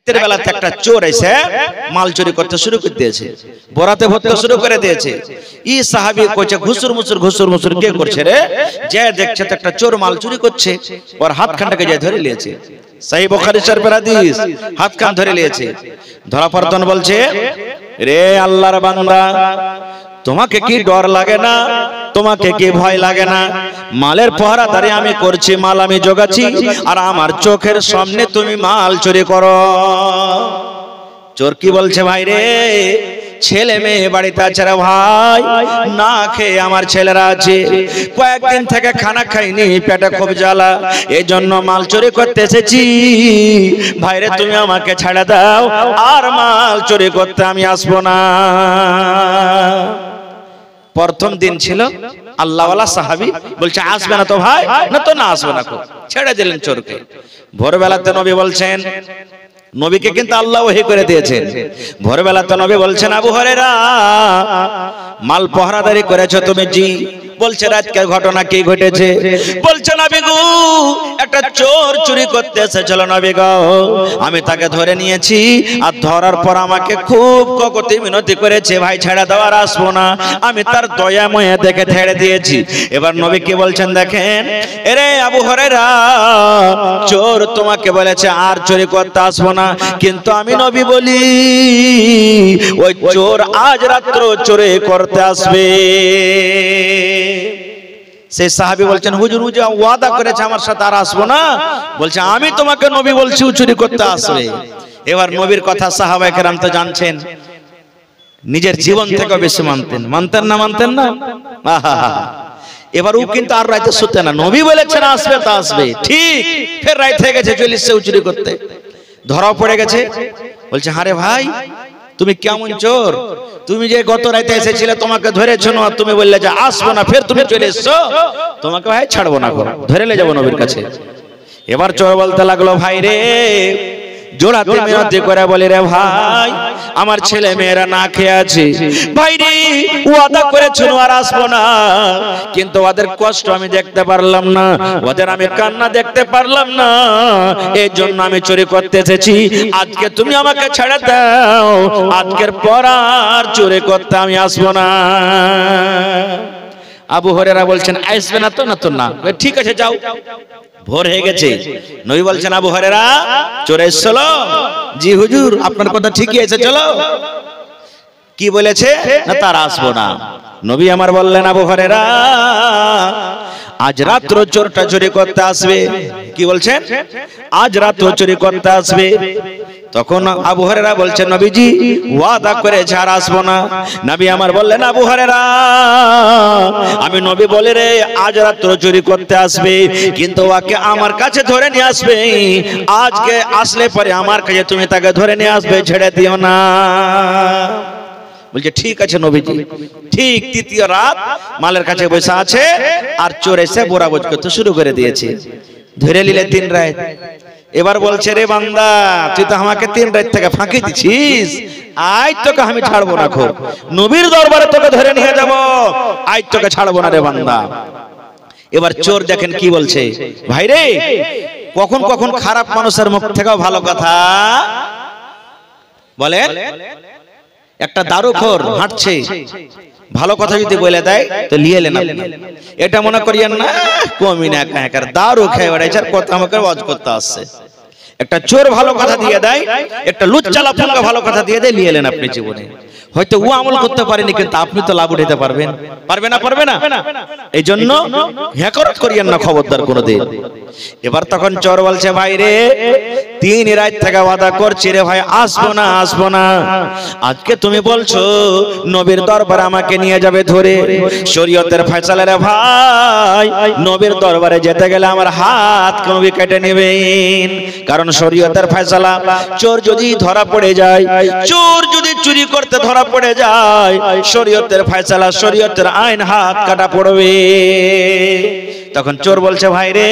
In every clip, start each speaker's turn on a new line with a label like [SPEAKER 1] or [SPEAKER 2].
[SPEAKER 1] রাতের বেলাতে একটা চোর এসে মাল চুরি করতে শুরু করে দিয়েছে, বরাতে ভরতে শুরু করে দিয়েছে। ই সাহাবী কইছে ঘুসুর মুসুর কে করছে রে? যে দেখছে তো একটা চোর মাল চুরি করছে, ওর হাত খানটাকে যে ধরে নিয়েছে। সহিহ বুখারী শরীফের হাদিস, হাত খান ধরে নিয়েছে। ধরা পড়তন বলছে, রে আল্লাহর বান্দা, তোমাকে কি ডর লাগে না? তোমাকে কি ভয় লাগে না? মালের পহরাদারি আমি করছি, মাল আমি জোগাচ্ছি, আর আমার চোখের সামনে তুমি মাল চুরি করো। চোর কি বলছে, ভাই রে ছেলে মেয়ে বাড়িতে আছে রে ভাই, না খেয়ে আমার ছেলেরা আছে, কয়েকদিন থেকে খানা খাইনি, পেটে খুব জ্বালা, এই জন্য মাল চুরি করতে এসেছি। ভাইরে তুমি আমাকে ছেড়ে দাও, আর মাল চুরি করতে আমি আসবো না। প্রথম দিন ছিল, আল্লাহওয়ালা সাহাবী বলছে আসবে না তো ভাই, না তো না আসবে না, ছেড়ে দিলেন চোরকে। ভোরবেলাতে নবী বলছেন, নবীকে কিন্তু আল্লাহ ওহী করে দিয়েছেন। ভোরবেলাতে নবী বলছেন, আবু হুরায়রা মাল পহরাদারি করেছো তুমি? জি। বলছে রাতকার ঘটনা কি ঘটেছে? বলছে নবী গো একটা চোর চুরি করতে এসেছিল নবী গো, আমি তাকে ধরে নিয়েছি, আর ধরার পর আমাকে খুব ককতি মিনতি করেছে, ভাই ছেড়ে দেওয়ার আসবো না, আমি তার দয়া ময়া দেখে ছেড়ে দিয়েছি। এবার নবী কি বলছেন দেখেন, এরে আবু হুরায়রা চোর তোমাকে বলেছে আর চুরি করতে আসবো না, কিন্তু আমি নবী বলি ওই চোর আজ রাত্র চুরি করতে আসবে। সেই সাহাবী বলছেন, হুজুর ও যে ওয়াদা করেছে আমার সাথে আর আসবো না, বলছে আমি তোমাকে নবী বলছি ও চুরি করতে আসবে। এবার নবীর কথা সাহাবায়ে কেরাম তো জানছেন, নিজের জীবন থেকে বেশি মানতেন না। এবার ও কিন্তু আর রাতে শুতে না, নবী বলেছেন আসবে তা আসবে, ঠিক ফের রাত হয়ে গেছে, চলে এসেছে চুরি করতে। ধরা পড়ে গেছে, বলছে হারে ভাই তুমি কেমন চোর, তুমি যে গত রাতে এসেছিলে তোমাকে ধরেছো না, তুমি বললে যে আসবো না, ফের তুমি চলে এসছো, তোমাকে ভাই ছাড়বো না, ধরে নিয়ে যাবো নবীর কাছে। এবার চোর বলতে লাগলো, ভাই রে জোড়াতে মিনতি করে বলি রে ভাই আমার ছেলে মেয়েরা না খেয়ে আছে, ভাই রে ওয়াদা করেছিল আর আসবো না, কিন্তু ওদের কষ্ট আমি দেখতে পারলাম না, ওদের আমি কান্না দেখতে পারলাম না, এই জন্য আমি চুরি করতে এসেছি, আজকে তুমি আমাকে ছেড়ে দাও, আজকের পর আর চুরি করতে আমি আসবো না। আবু হুরায়রা বলছেন আসবে না তো? না, ঠিক আছে যাও। ভোর হয়ে গেছে, নবী বলছেন আবু হুরায়রা চোর এসেছিল? জি হুজুর আপনার কথা ঠিকই আছে, চলো। কি বলেছে? না তার আসবো না। নবী আমার বললেন, আবু হুরায়রা আজ রাত্র চোরটা চুরি করতে আসবে। কি বলছেন? আজ রাত্র চুরি করতে আসবে। তখন আবু হুরায়রা বলছেন, নবীজি ওয়াদা করেছে আর আসবো না। নবী আমার বললেন, আবু হুরায়রা আমি নবী বলে রে আজ রাত্র চুরি করতে আসবে, কিন্তু ওকে আমার কাছে ধরে নিয়ে আসবে, আজকে আসলে পরে আমার কাছে তুমি তাকে ধরে নিয়ে আসবে, ছেড়ে দিও না। বলছে ঠিক আছে নবীজি। ঠিক তৃতীয় রাত মালের কাছে বসে আছে, আর চোর এসে বোরাবোজ করতে শুরু করে দিয়েছে। ধরে নিলে 3 রাত। এবার বলছে, রে বান্দা তুই তো আমাকে 3 রাত থেকে ফাঁকি দিছিস, আজ তোকে আমি ছাড়বো না, খুব নবীর দরবারে তোকে ধরে নিয়ে যাব, আজ তোকে ছাড়বো না রে বান্দা। এবার চোর দেখেন কি বলছে, ভাই রে কখন কখন খারাপ মানুষের মুখ থেকেও ভালো কথা বলেন। একটা দারুখোর হাঁটছে, ভালো কথা যদি বলে দেয় তো লিয়ে নেন, এটা মনে করিয়েন না কমি না, একার দারু খেয়ে বেড়াইছে, কথা আমাকে ওয়াজ করতে আসছে। একটা চোর ভালো কথা দিয়ে দেয়, একটা লুচ্চা লাফাঙ্গা ভালো কথা দিয়ে দেয়, লিয়ে নেন আপনি জীবনে। হয়তো ও আমল করতে পারেনি, কিন্তু আপনি তো লাভ উঠাতে পারবেন, পারবে না। এই জন্য হ্যাকরত করিয়েন না খবরদার কোনোদিন। এবার তখন চোর বলছে, ভাই রে 3 রাত থেকে ওয়াদা করছি রে ভাই, আসবো না। আজকে তুমি বলছো নবীর দরবারে আমাকে নিয়ে যাবে ধরে, শরীয়তের ফয়সালা রে ভাই, নবীর দরবারে যেতে গেলে আমার হাত নবী কেটে নেবেন, কারণ শরীয়তের ফয়সালা চোর যদি ধরা পড়ে যায়, চোর যদি চুরি করতে ধরা পড়ে যায়, শরীয়তের ফয়সালা শরীয়তের আইন হাত কাটা পড়বে। তখন চোর বলছে, ভাই রে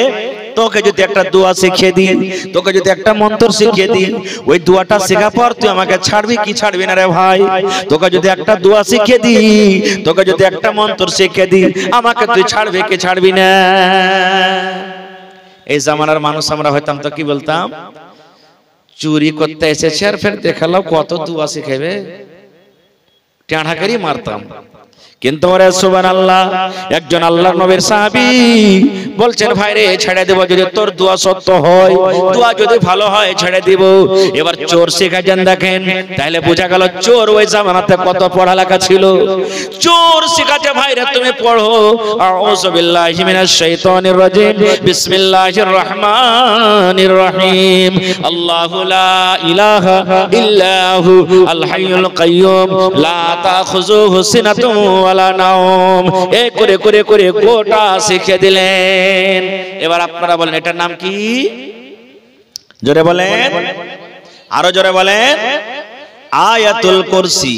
[SPEAKER 1] তোকে যদি একটা দোয়া শিখিয়ে দিই, তোকে যদি একটা মন্ত্র শিখিয়ে দিই, ওই দোয়াটা শেখা পর তুই আমাকে ছাড়বি কি ছাড়বি না রে ভাই? তোকে যদি একটা দোয়া শিখিয়ে দিই, তোকে যদি একটা মন্ত্র শিখিয়ে দিই, আমাকে তুই ছাড়বি কি ছাড়বি না? এই জামানার মানুষ আমরা হইতাম তো কি বলতাম, চুরি করতে এসেছে আর ফের দেখালো কত দুয়া শিখাবে, টাঁড়া করি মারতাম। কিন্তু ওরে সুবহানাল্লাহ, একজন আল্লাহর নবীর সাহাবী বলছেন ভাই রে ছেড়ে দেব যদি তোর দোয়া সত্য হয়, দোয়া যদি ভালো হয় ছেড়ে দেব। এবার চোর শিখাছেন দেখেন, তাহলে বোঝা গেল চোর ওই জামানাতে কত পড়ালেখা ছিল। চোর শিখাছে ভাই রে তুমি পড়ো আউযু বিল্লাহি মিনাশ শাইতানির রাজিম বিসমিল্লাহির রহমানির রহিম আল্লাহু লা ইলাহা ইল্লাহু আল হাইয়ুল কাইয়্যুম লা তাখুযুহু সিনাতুন ওয়ালা নাওম। এই করে করে করে গোটা শিখিয়ে দিলেন। এবার আপনারা বলেন এটার নাম কি? জোরে বলেন, আরো জোরে বলেন। আয়াতুল কুরসি।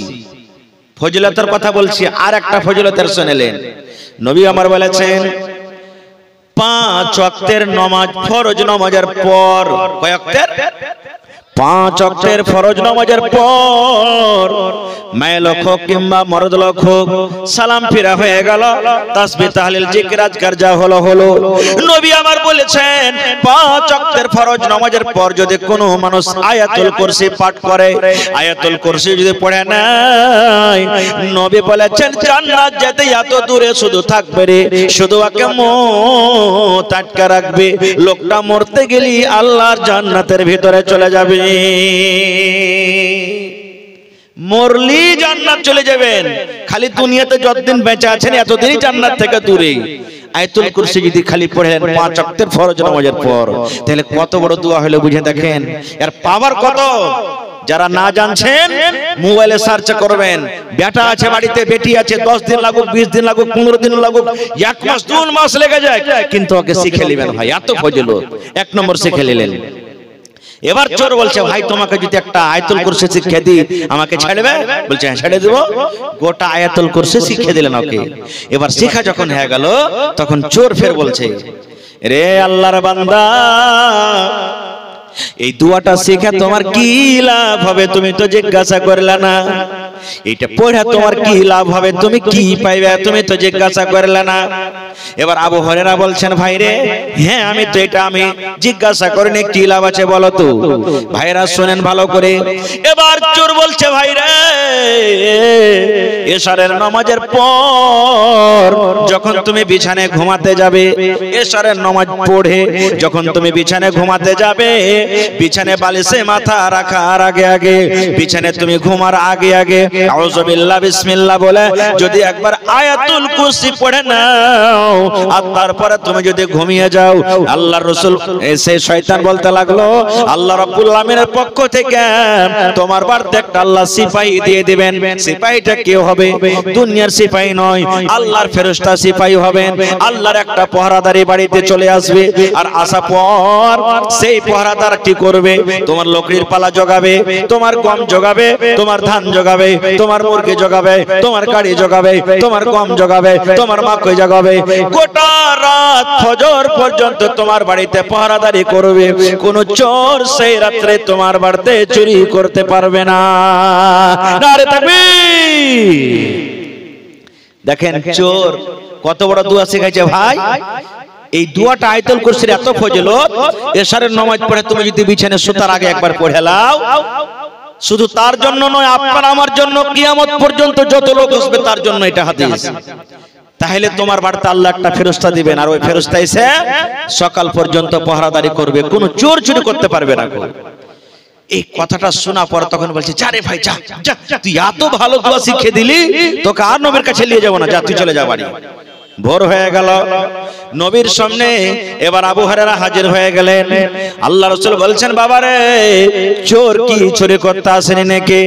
[SPEAKER 1] ফজিলতের কথা বলছি, আর একটা ফজিলতের শুনলেন। নবী আমার বলেছেন 5 ওয়াক্তের নামাজ, ফরজ নামাজের পর, কয় ওয়াক্তের? 5 ওয়াক্তের ফরজ নামাজের পর মেয়ে লোক হোক কিংবা মর্দ লোক হোক, সালাম ফিরা হয়ে গেল, তাসবিহ তাহলিল জিকির আজকার যা হলো হলো। নবী আমার বলেছেন 5 ওয়াক্তের ফরজ নামাজের পর যদি কোনো মানুষ আয়াতুল কুরসি পাঠ করে, আয়াতুল কুরসি যদি পড়ে নাই, নবী বলেছেন জান্নাত যেতে এত দূরে শুধু থাকবে রে, শুধু ওকে মত আটকা রাখবে, লোকটা মরতে গেলি আল্লাহর জান্নাতের ভিতরে চলে যাবে। মরলি জান্নাত চলে যাবেন, খালি দুনিয়াতে যতদিন বেঁচে আছেন এতদিনই জান্নাত থেকে দূরে। আয়াতুল কুরসি যদি খালি পড়েন 5 ওয়াক্তের ফরজ নামাজের পর, তাহলে কত বড় দোয়া হলো বুঝে দেখেন। এর পাওয়ার কত যারা না জানছেন মোবাইলে সার্চ করবেন। বেটা আছে বাড়িতে, বেটি আছে, 10 দিন লাগুক, 20 দিন লাগুক, 15 দিন লাগুক, 1 মাস 2 মাস লেগে যায়, কিন্তু ওকে শিখে নেবেন ভাই, এত ফজিলত। 1 নম্বর শিখে নিলেন। এবার চোর বলছে ভাই তোমাকে যদি একটা আয়াতুল কুরসি শিখিয়ে দিই আমাকে ছাড়বে? বলছে হ্যাঁ ছেড়ে দেব। গোটা আয়াতুল কুরসি শিখিয়ে দিলেন ওকে। এবার শিখা যখন হয়ে গেল তখন চোর ফের বলছে রে আল্লাহর বান্দা, এই দোয়াটা শিখে তোমার কি লাভ হবে তুমি তো জিজ্ঞাসা করলে না। এটা পড়ে তোমার কি লাভ হবে, তুমি কি পাইবে তুমি তো জিজ্ঞাসা করলে না। এবার আবু হুরায়রা বলছেন ভাই রে হ্যাঁ আমি তো এটা আমি জিজ্ঞাসা করিনি, কি লাভ আছে বলো তো। ভাইরা শুনেন ভালো করে। এবার চোর বলছে ভাই রে এশারের নামাজের পর যখন তুমি বিছানায় ঘুমাতে যাবে, এশারের নামাজ পড়ে যখন তুমি বিছানায় ঘুমাতে যাবে, বিছানায় বালিশে মাথা রাখার আগে আগে, বিছানায় তুমি ঘুমার আগে আগে আউযু বিল্লাহ বিসমিল্লাহ বলে যদি একবার আয়াতুল কুরসি পড়ে নাও আর তারপরে তুমি যদি ঘুমিয়ে যাও, আল্লাহর রাসূল এসে শয়তান বলতে লাগলো আল্লাহ রাব্বুল আলামিনের পক্ষ থেকে তোমার বাড়িতে একটা আল্লাহ সিপাহী দিয়ে দিবেন। সিপাহীটা কি হবে? দুনিয়ার সিপাহী নয়, আল্লাহর ফেরেশতা সিপাহী হবেন। আল্লাহর একটা পহরাদারি বাড়িতে চলে আসবে, আর আসা পর সেই পহরাদার কি করবে? তোমার লকড়ির পালা জোগাবে, তোমার গম জোগাবে, তোমার ধান জোগাবে, তোমার মুরগি জোগাবে, তোমার গাড়ি জোগাবে, তোমার গম জোগাবে, তোমার মাকৈ জোগাবে। গোটা রাত ফজর পর্যন্ত তোমার বাড়িতে পহরাদারি করবে। কোন চোর সেই রাত্রে তোমার বাড়িতে চুরি করতে পারবে না। নারে তাকবীর। দেখেন চোর কত বড় দোয়া শিখাইছে ভাই। এই দোয়াটা আয়াতুল কুরসির এত ফজিলত, এশারের নামাজ পড়ে তুমি যদি বিছানায় শোতার আগে একবার পড়ে নাও, শুধু তার জন্য নয় আপনার আমার জন্য কিয়ামত পর্যন্ত যত লোক আসবে তার জন্য এটা হাদিস। তাহলে তোমার বাড়িতে আল্লাহ একটা ফেরেশতা দিবেন, আর ওই ফেরেশতা এসে সকাল পর্যন্ত পহরাদারি করবে, কোনো চোর চুরি করতে পারবে না। এই কথাটা শোনা পর তখন বলছে যারে ভাই যা যা, তুই এত ভালো দোয়া শিখিয়ে দিলি, তোকে আর নবীর কাছে নিয়ে যাবো না, যা তুই চলে যা বাড়ি। ভোর হয়ে গেল, নবীর সামনে এবার আবু হুরায়রা হাজির হয়ে গেলেন। আল্লাহ রাসূল বলছেন বাবারে চোর কি চুরি করতে আসেনি নাকি?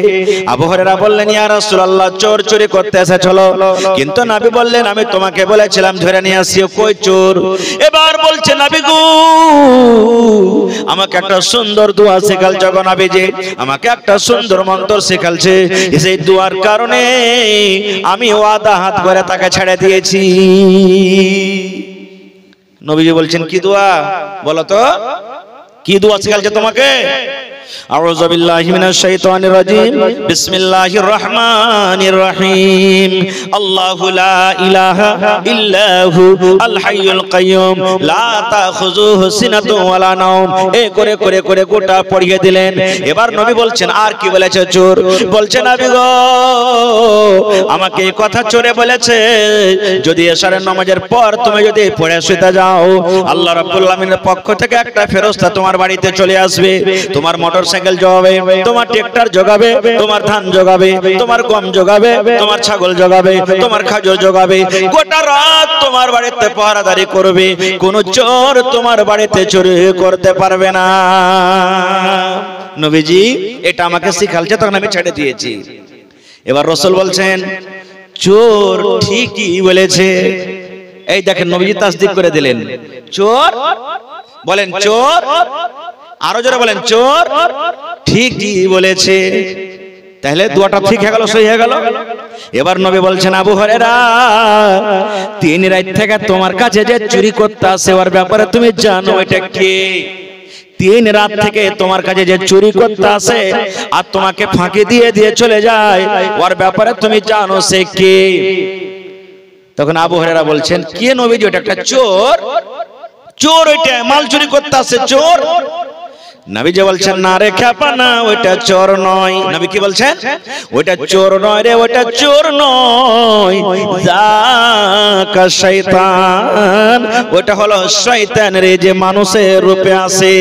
[SPEAKER 1] আবু হুরায়রা বললেন ইয়া রাসূলুল্লাহ চোর চুরি করতে এসেছিল, কিন্তু নবী বললেন আমি তোমাকে বলেছিলাম ধরে নিয়ে আসিও, কই চোর? এবার বলছে নবী গো আমাকে একটা সুন্দর দোয়া শেখাল যখন নবীজি আমাকে একটা সুন্দর মন্ত্র শেখালছে, সেই দোয়ার কারণে আমি ওয়াদা হাত করে তাকে ছেড়ে দিয়েছি। নবীজি বলছেন কি দোয়া বলো তো, কি দোয়া শিখালছে তোমাকে? আউযু বিল্লাহি মিনাশ শাইতানির রাজিম। বিসমিল্লাহির রহমানির রহিম। আল্লাহু লা ইলাহা ইল্লাহু আল হাইয়ুল কাইয়্যুম লা তাখুযুহু সিনাতুন ওয়ালা নাওম। এই করে করে করে গোটা পড়িয়ে দিলেন। এবার নবী বলছেন, আর কি বলেছে চোর? বলছে, নবী গো, আমাকে এই কথা চোরে বলেছে, যদি এশারের নামাজের পর তুমি যদি পড়ে শুতে যাও, আল্লাহ রাব্বুল আলামিনের পক্ষ থেকে একটা ফেরেশতা তোমার বাড়িতে চলে আসবে, তোমার মোটরসাইকেল জোগাবে, তোমার ট্রাক্টর জোগাবে, তোমার ধান জোগাবে, তোমার গম জোগাবে, তোমার ছাগল জোগাবে, তোমার খাজুর জোগাবে, গোটা রাত তোমার বাড়িতে পাহারাদারি করবে, কোন চোর তোমার বাড়িতে চুরি করতে পারবে না। নবীজি এটা আমাকে শিখালছে, তখন আমি ছেড়ে দিয়েছি। এবার রাসূল বলছেন, চোর ঠিকই বলেছে। এই দেখেন, নবীজি তাসদিক করে দিলেন। চোর বলেন, চোর, আরো জোরে বলেন, চোর ঠিকই বলেছে। তাহলে দুয়াটা ঠিক হয়ে গেল, সহি হয়ে গেল। এবার নবী বলছেন, আবু হুরায়রা, 3 রাত থেকে তোমার কাছে যে চুরি করতে আসে ওর ব্যাপারে তুমি জানো এটা কে? 3 রাত থেকে তোমার কাছে যে চুরি করতে আসে আর তোমাকে ফাঁকি দিয়ে দিয়ে চলে যায়, ওর ব্যাপারে তুমি জানো সে কে? তখন আবু হুরায়রা বলছেন, কে নবীজি? ওটা একটা চোর। চোর ওইটা মাল চুরি করতে আসে, চোর। নবীজি বলছেন, না রে খেপা, না, ওইটা চোর নয়। নবী কি বলছেন? ওইটা চোর নয় রে, ওইটা চোর নয়, যাকা শয়তান। ওইটা হলো শয়তান রে, যে মানুষের রূপে আসে।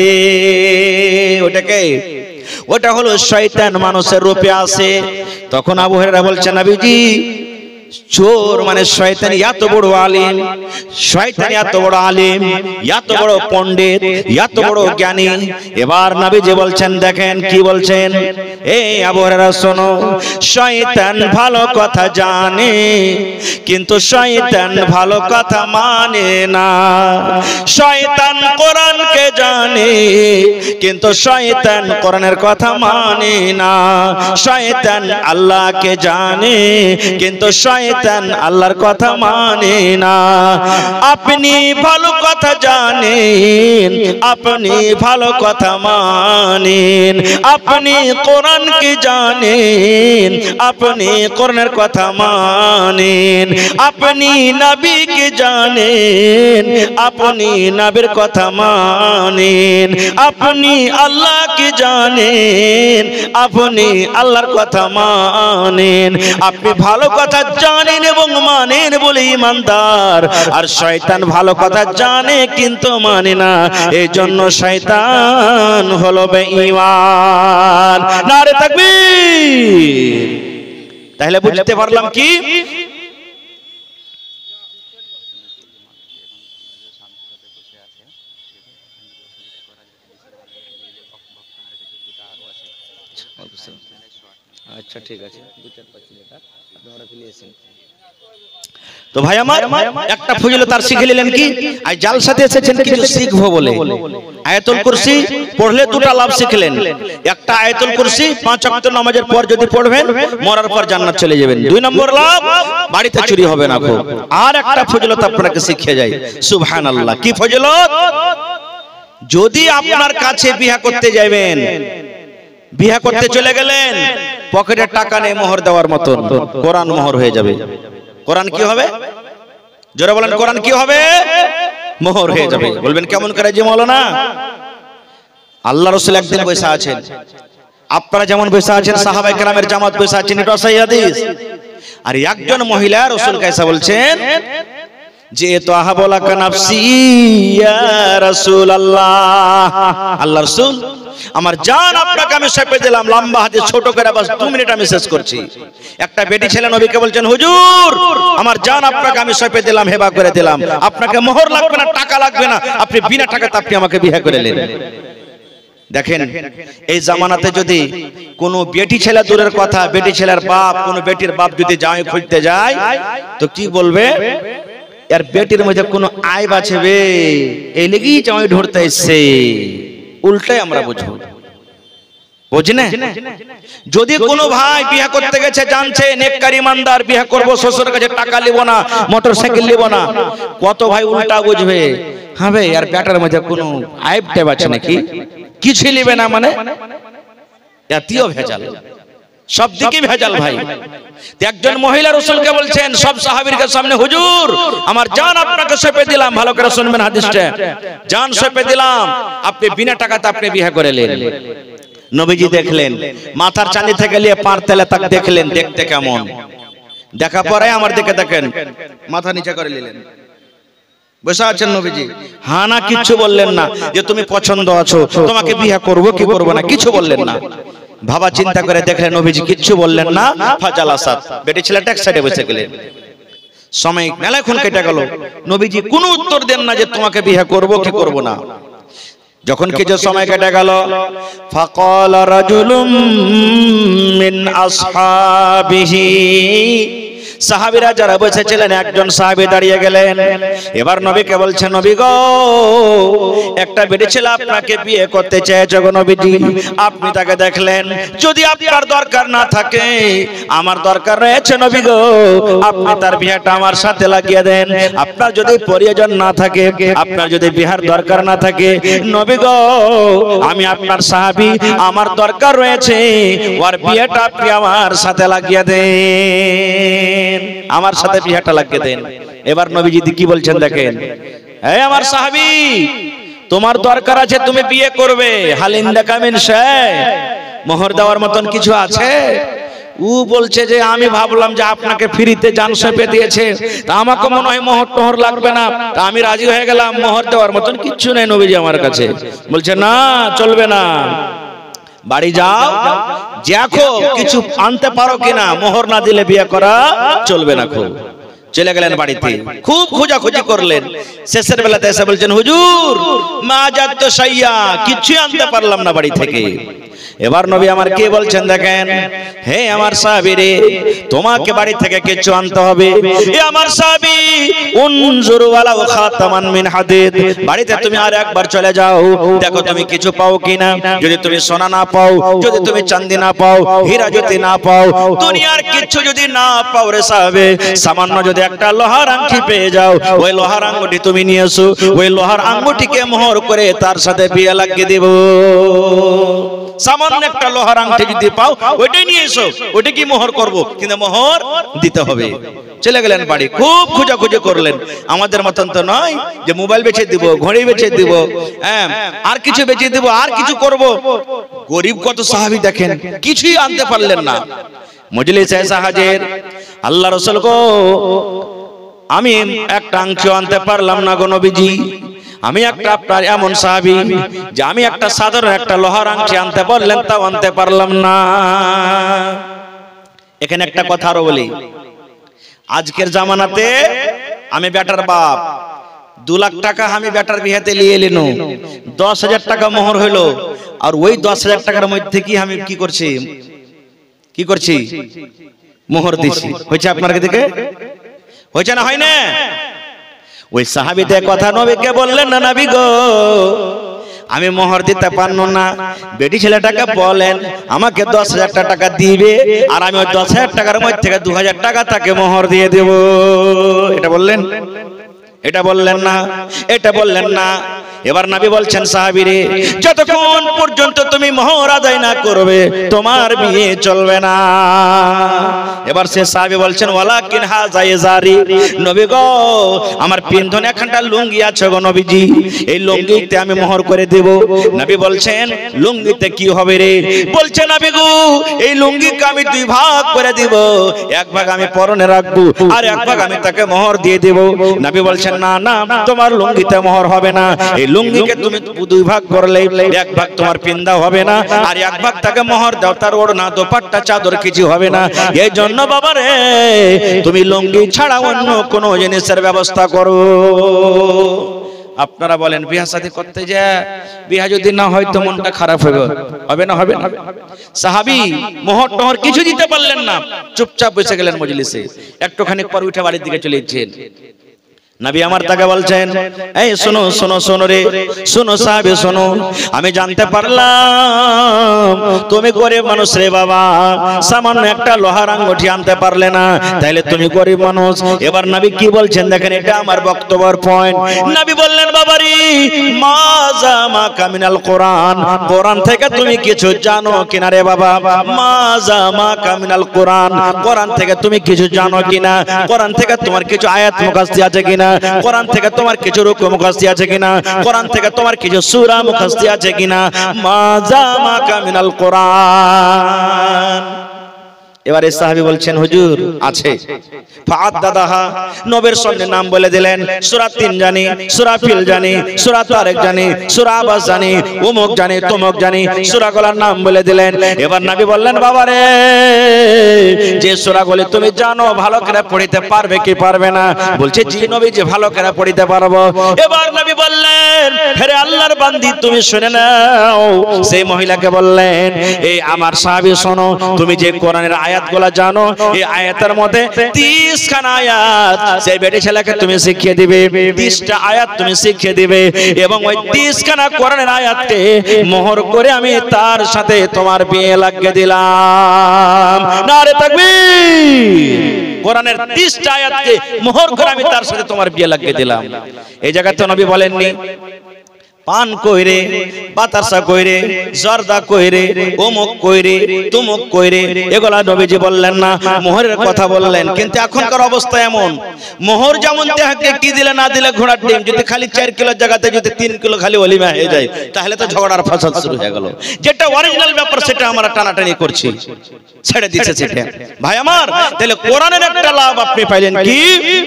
[SPEAKER 1] ওটাকে ওটা হলো শয়তান, মানুষের রূপে আসে। তখন আবু হুরায়রা বলছেন, নবীজি, চোর মানে শয়তান এত বড় আলিম, শয়তান এত বড় আলিম, এত বড় পণ্ডিত, এত বড় জ্ঞানী। এবার নবীজি বলছেন, দেখেন কি বলছেন, এই আবু হুরায়রা শোনো, শয়তান ভালো কথা জানে কিন্তু শয়তান ভালো কথা মানে না। শয়তান কোরআনকে জানে কিন্তু শয়তান কোরআনের কথা মানে না। শয়তান আল্লাহকে জানে কিন্তু শয়তান আল্লাহর কথা মানে না। আপনি ভালো কথা জানেন, আপনি ভালো কথা মানেন, আপনি কোরআনকে জানেন, আপনি কোরআনের কথা মানেন, আপনি নবীকে জানেন, আপনি নবীর কথা মানেন, আপনি আল্লাহকে জানেন, আপনি আল্লাহর কথা মানেন। আপনি ভালো কথা জানেন এবং মানেন বলে ঈমানদার, আর শয়তান ভালো কথা জানে কিন্তু মানে না, এই জন্য শয়তান হলো বেঈমান। নারে তাকবীর। তাহলে বুঝতে পারলাম কি, আচ্ছা ঠিক আছে, 2-4-5 লিটার আপনারা ফেলিয়েছেন। তো ভাই আমার, একটা ফজিলত তার শিখে নিলেন কি, আজ জালসাতে এসেছেন কিছু শিখবো বলে। আয়াতুল কুরসি পড়লে 2টা লাভ শিখলেন। একটা, আয়াতুল কুরসি 5 ওয়াক্ত নামাজের পর যদি পড়বেন, মরার পর জান্নাত চলে যাবেন। 2 নম্বর লাভ, বাড়িতে চুরি হবে না। খুব আর একটা ফজিলত আপনাকে শিখিয়ে যায়, সুবহানাল্লাহ। কি ফজিলত? যদি আপনার কাছে বিয়ে করতে যাবেন, বিয়ে করতে চলে গেলেন, পকেটে টাকা নেই মোহর দেওয়ার মতন, কোরআন মোহর হয়ে যাবে। কোরআন কি হবে? জোরে বলেন, কোরআন কি হবে? মোহর হয়ে যাবে। বলবেন কেমন করে যে মাওলানা? আল্লাহ রাসূল একদিন বসে আছেন, আপনারা যেমন বসে আছেন, সাহাবায়ে কেরামের জামাত বসে আছেন, এটা সহিহ হাদিস। আর একজন মহিলা রাসূল কাছে বলছেন যে, তো আহাবলাকা নাফসি ইয়া রাসূলুল্লাহ, আল্লাহ রাসূল আমার জান আপনাকে আমি সঁপে দিলাম। লম্বা হাদিস, ছোট করে বাস 2 মিনিট আমি শেষ করছি। একটা বেটি ছেলে নবীকে বলছেন, হুজুর আমার জান আপনাকে আমি সঁপে দিলাম, হেবা করে দিলাম, আপনাকে মোহর লাগবে না, টাকা লাগবে না, আপনি বিনা টাকাতে আপনি আমাকে বিয়ে করে নেন। দেখেন, এই জামানাতে যদি কোনো বেটি ছেলে, দূরের কথা বেটি ছেলের বাপ, কোনো বেটির বাপ যদি জামাই খুঁজতে যায়, তো কি বলবে, আর বেটির মধ্যে কোনো আইব আছে বে, এই লেগেই জামাই ধরতে এসছে। উল্টাই আমরা বুঝবো, বুঝি না? যদি কোনো ভাই বিয়ে করতে গেছে, জানছে নেককার ইমানদার, বিয়ে করবো, শ্বশুর কাছে টাকা নিব না, মোটরসাইকেল নিব না, কত ভাই উল্টা বুঝবে, হ্যাঁ ভাই আর বেটার মধ্যে কোনো আইব টাইব আছে নাকি? কিছু নেবে না মানে এতিও ভেজাল, সব দিকে ভেজাল ভাই। একজন মহিলা রাসূলকে বলছেন সব সাহাবীর সামনে, হুজুর আমার জান আপনাকে সঁপে দিলাম, ভালো করে শুনবেন হাদিসটা, জান সঁপে দিলাম, আপনি বিনা টাকাতে আপনি বিয়ে করে নেন। নবীজি দেখলেন মাথার চাঁদি থেকে নিয়ে পার তেলে তাক দেখলেন দেখতে কেমন, দেখা পরে আমার দিকে দেখেন, মাথা নিচে করে নিলেন, বসে আছেন নবীজি, হ্যাঁ না কিচ্ছু বললেন না যে তুমি পছন্দ আছো তোমাকে বিয়ে করব কি করব না, কিছু বললেন না। ভাবা চিন্তা করে দেখলেন নবীজি কিচ্ছু বললেন না। ফাজাল আসাদ বেটি ছেলেটা এক সাইডে বসে গেলেন। সময় মেলাক্ষণ কেটে গেল, নবীজি কোনো উত্তর দেন না যে তোমাকে বিয়ে করব কি করব না। যখন কিছু সময় কেটে গেল, ফাকাল রাজুলুম মিন আসহাবিহি, সাহাবীরা যারা বসেছিলেন একজন সাহাবী দাঁড়িয়ে গেলেন। এবার নবীকে বলছেন, নবী গো একটা বেটি ছেলে আপনাকে বিয়ে করতে চেয়েছে গো নবীজি, আপনি তাকে দেখলেন, যদি আপনার দরকার না থাকে আমার দরকার রয়েছে নবী গো, আপনি তার বিয়েটা আমার সাথে লাগিয়ে দেন। আপনার যদি প্রয়োজন না থাকে, আপনার যদি বিয়ের দরকার না থাকে নবী গো, আমি আপনার সাহাবী, আমার দরকার রয়েছে, ওর বিয়েটা আপনি আমার সাথে লাগিয়ে দেন, আমার সাথে বিয়েটা লাগিয়ে দেন। এবার নবীজি কি বলছেন দেখেন, হে আমার সাহাবী তোমার দরকার আছে তুমি বিয়ে করবে, হালিন্দা কামিন শাহ, মোহর দেওয়ার মতন কিছু আছে? ও বলছে যে আমি ভাবলাম যে আপনাকে ফ্রিতে জান সঁপে দিয়েছে, তা আমাকে মনে হয় মোহর টোহর লাগবে না, তা আমি রাজি হয়ে গেলাম, মোহর দেওয়ার মতন কিচ্ছু নেই নবীজি আমার কাছে। বলছে না চলবে না, বাড়ি যাও দেখো কিছু আনতে পারো কিনা, মোহর না দিলে বিয়ে করা চলবে না। খুব চলে গেলেন বাড়িতে, খুব খোঁজাখুঁজি করলেন, শেষের বেলাতে এসে বলছেন হুজুর মা যাত সাইয়া, কিছু আনতে পারলাম না বাড়ি থেকে। এবার নবী আমার কি বলছেন দেখেন, হে আমার সাহাবী রে তোমাকে বাড়ি থেকে কিছু আনতে হবে। এ আমার সাহাবী উনজুরু ওয়ালাউ খাতামান মিন হাদিদ, বাড়িতে তুমি আর একবার চলে যাও, দেখো তুমি কিছু পাও কিনা। যদি তুমি সোনা না পাও, যদি তুমি চাঁদি না পাও, হীরা যদি না পাও, দুনিয়ার কিছু যদি না পাও রে সাহাবী, সামান্য যদি একটা লোহার আংটি পেয়ে যাও, ওই লোহার আঙ্গুটি তুমি নিয়ে এসো, ওই লোহার আঙ্গুটিকে মোহর করে তার সাথে বিয়ে লাগিয়ে দেব। সামান্য একটা লোহার আংটি যদি পাও ওইটাই নিয়ে এসো, ওইটা কি মোহর করব, কিন্তু মোহর দিতে হবে। চলে গেলেন বাড়ি, খুব খোঁজাখুঁজি করলেন। আমাদের মতন তো নয় যে মোবাইল বেচে দিব, ঘড়ি বেচে দিব, হ্যাঁ আর কিছু বেচে দিব, আর কিছু করব। গরিব কত সাহাবী দেখেন কিছুই আনতে পারলেন না। মজলিসে এসে হাজির, আল্লাহ রাসূল গো আমি একটা আংটি আনতে পারলাম না গো নবীজি, আমি একটা আপনার এমন সাহাবী যে আমি একটা সাধারণ একটা লোহার আংটি আনতে বললেন তাও আনতে পারলাম না। এখানে একটা কথা আরো বলি, আজকের জামানাতে আমি বেটার বাপ, 2 লাখ টাকা আমি বেটার বিয়েতে নিয়ে এলিনু, 10,000 টাকা মোহর হইলো, আর ওই 10,000 টাকার মধ্যে কি আমি কি করছি মোহর দিছি। হয়েছে আপনার দিকে হয়েছে না হয় না? ওই সাহাবীদের কথা নবীকে বললেন না, নবী গো আমি মোহর দিতে পারবো না, বেটি ছেলেটাকে বলেন আমাকে 10,000 টাকা দিবে, আর আমি ওই 10,000 টাকার মধ্যে থেকে 2,000 টাকা তাকে মোহর দিয়ে দেব। এটা বললেন? এটা বললেন না, এটা বললেন না। এবার নবী বলছেন সাহাবীরে যতক্ষণ পর্যন্ত তুমি মোহর আদায় না করবে তোমার বিয়ে চলবে না। এবার সে সাহাবী বলছেন ওয়ালাকিন হাযা ইজারি, নবী গো আমার পিন্ধনে একখানটা লুঙ্গি আছে গো নবীজি, এই লুঙ্গিতে আমি মোহর করে দেব। নবী বলছেন লুঙ্গিতে কি হবে রে? বলছে নবী গো এই লুঙ্গিকে আমি 2 ভাগ করে দিব, 1 ভাগ আমি পরনে রাখবো আর 1 ভাগ আমি তাকে মোহর দিয়ে দেব। নবী বলছেন না না তোমার লুঙ্গিতে মোহর হবে না, এই লুঙ্গিকে তুমি 2 ভাগ করলে 1 ভাগ তোমার পিন্দা হবে না আর 1 ভাগ তাকে মোহর দাও, তার ওড়না দোপাট্টা চাদর কিছু হবে না। এই জন্য বাবা রে তুমি লুঙ্গি ছাড়া অন্য কোনো জিনিসের ব্যবস্থা করো। আপনারা বলেন বিয়ে শাদী করতে যা বিয়ে যদি না হয় তো মনটা খারাপ হবে না? হবে না? সাহাবী মোহর টোহর কিছু দিতে পারলেন না, চুপচাপ বসে গেলেন মজলিসে। একটুখানি পর উঠে বাড়ির দিকে চলে যাচ্ছেন। নবী আমার তাকে বলছেন, এই শোনো শোনো শোনো রে, শোনো সাহাবী শোনো, আমি জানতে পারলাম তুমি গরিব মানুষ রে বাবা, সামান্য একটা লোহার আঙ্গুঠি আনতে পারলে না, তাইলে তুমি গরিব মানুষ। এবার নবী কি বলছেন দেখেন, এটা আমার বক্তব্যের পয়েন্ট। নবী বললেন, বাবারি মাজা মা কামিনাল কোরআন, কোরআন থেকে তুমি কিছু জানো কিনা রে বাবা? মাজা মা কামিনাল কোরআন, কোরআন থেকে তুমি কিছু জানো কিনা? কোরআন থেকে তোমার কিছু আয়াত মুখস্থ আছে কিনা? কোরআন থেকে তোমার কিছু রুকু মুখস্থ আছে কিনা? কোরআন থেকে তোমার কিছু সূরা মুখস্থ আছে কিনা? মাজা মা কামিনাল কোরআন। এবারে সাহাবী বলছেন, হুজুর আছে। ফাআদাদাহা, নবীর সামনে নাম বলে দিলেন, সূরা 3 জানি, সূরা ফিল জানি, সূরা তারেক জানি, সূরা আবাস জানি, অমুক জানি, তমুক জানি, সূরাগুলোর নাম বলে দিলেন। এবার নবী বললেন, বাবা রে, যে সূরাগুলি তুমি জানো ভালো করে পড়িতে পারবে কি পারবে না? বলছে, জি নবী, যে ভালো করে পড়িতে পারবো। এবার নবী বললেন, হে আল্লাহর বান্দি তুমি শুনে নাও। সেই মহিলাকে বললেন, এই আমার সাহাবী শোনো, তুমি যে কোরআনের আয়াতগুলো জানো, এই আয়াতের মধ্যে 30 খানা আয়াত সেই বেটি ছেলেকে তুমি শিখিয়ে দিবে, 30টা আয়াত তুমি শিখিয়ে দিবে, এবং ওই 30 খানা কোরআনের আয়াতকে মোহর করে আমি তার সাথে তোমার বিয়ে লাগিয়ে দিলাম। নারে তাকবীর। কোরআনের 30টা আয়াতকে মোহর করে আমি তার সাথে তোমার বিয়ে লাগিয়ে দিলাম। এই জায়গাতে নবী বলেননি পান কইরে, বাতাসা কইরে, জর্দা কইরে, অমুক কইরে, তুমুক কইরে, এগুলা নবীজি বললেন না, মোহরের কথা বললেন। কিন্তু এখনকার অবস্থা এমন, মোহর যেমন দেহকে কি দিলে না দিলে ঘোড়ার ডিম, যদি খালি 4 কিলোর জায়গাতে যদি 3 কিলো খালি অলিমা হয়ে যায়, তাহলে তো ঝগড়ার ফাসাদ শুরু হয়ে গেল। যেটা অরিজিনাল ব্যাপার সেটা আমরা টানাটানি করছি, ছেড়ে দিচ্ছে সেটা। ভাই আমার, তাহলে কোরআনের একটা লাভ আপনি পাইলেন কি,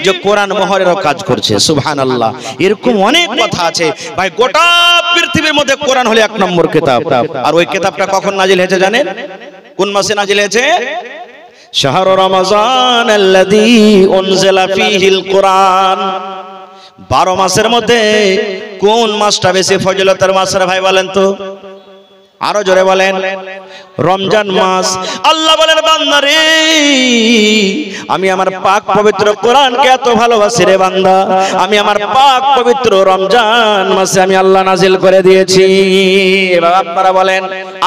[SPEAKER 1] যে কোরআন মোহরেরও কাজ করছে। সুবহানাল্লাহ। এরকম অনেক কথা আছে ভাই। গোটা পৃথিবীর মধ্যে কোরআন হলো 1 নম্বর কিতাব। আর ওই কিতাবটা কখন নাজিল হয়েছে জানেন? কোন মাসে নাজিল হয়েছে? শাহরু রমাজান আল্লাযী উনজিলা ফীহিল কোরআন। 12 মাসের মধ্যে কোন মাসটা বেশি ফজিলতের মাস রে ভাই বলেন তো? আরো জোরে বলেন। রমজান মাস। আল্লাহ বলেন, বান্দা রে, আমি আমার পাক পবিত্র কোরআনকে এত ভালোবাসি রে বান্দা, আমি আমার পাক পবিত্র রমজান মাসে আমি আল্লাহ নাজিল করে দিয়েছি। এবার আপনারা বলেন,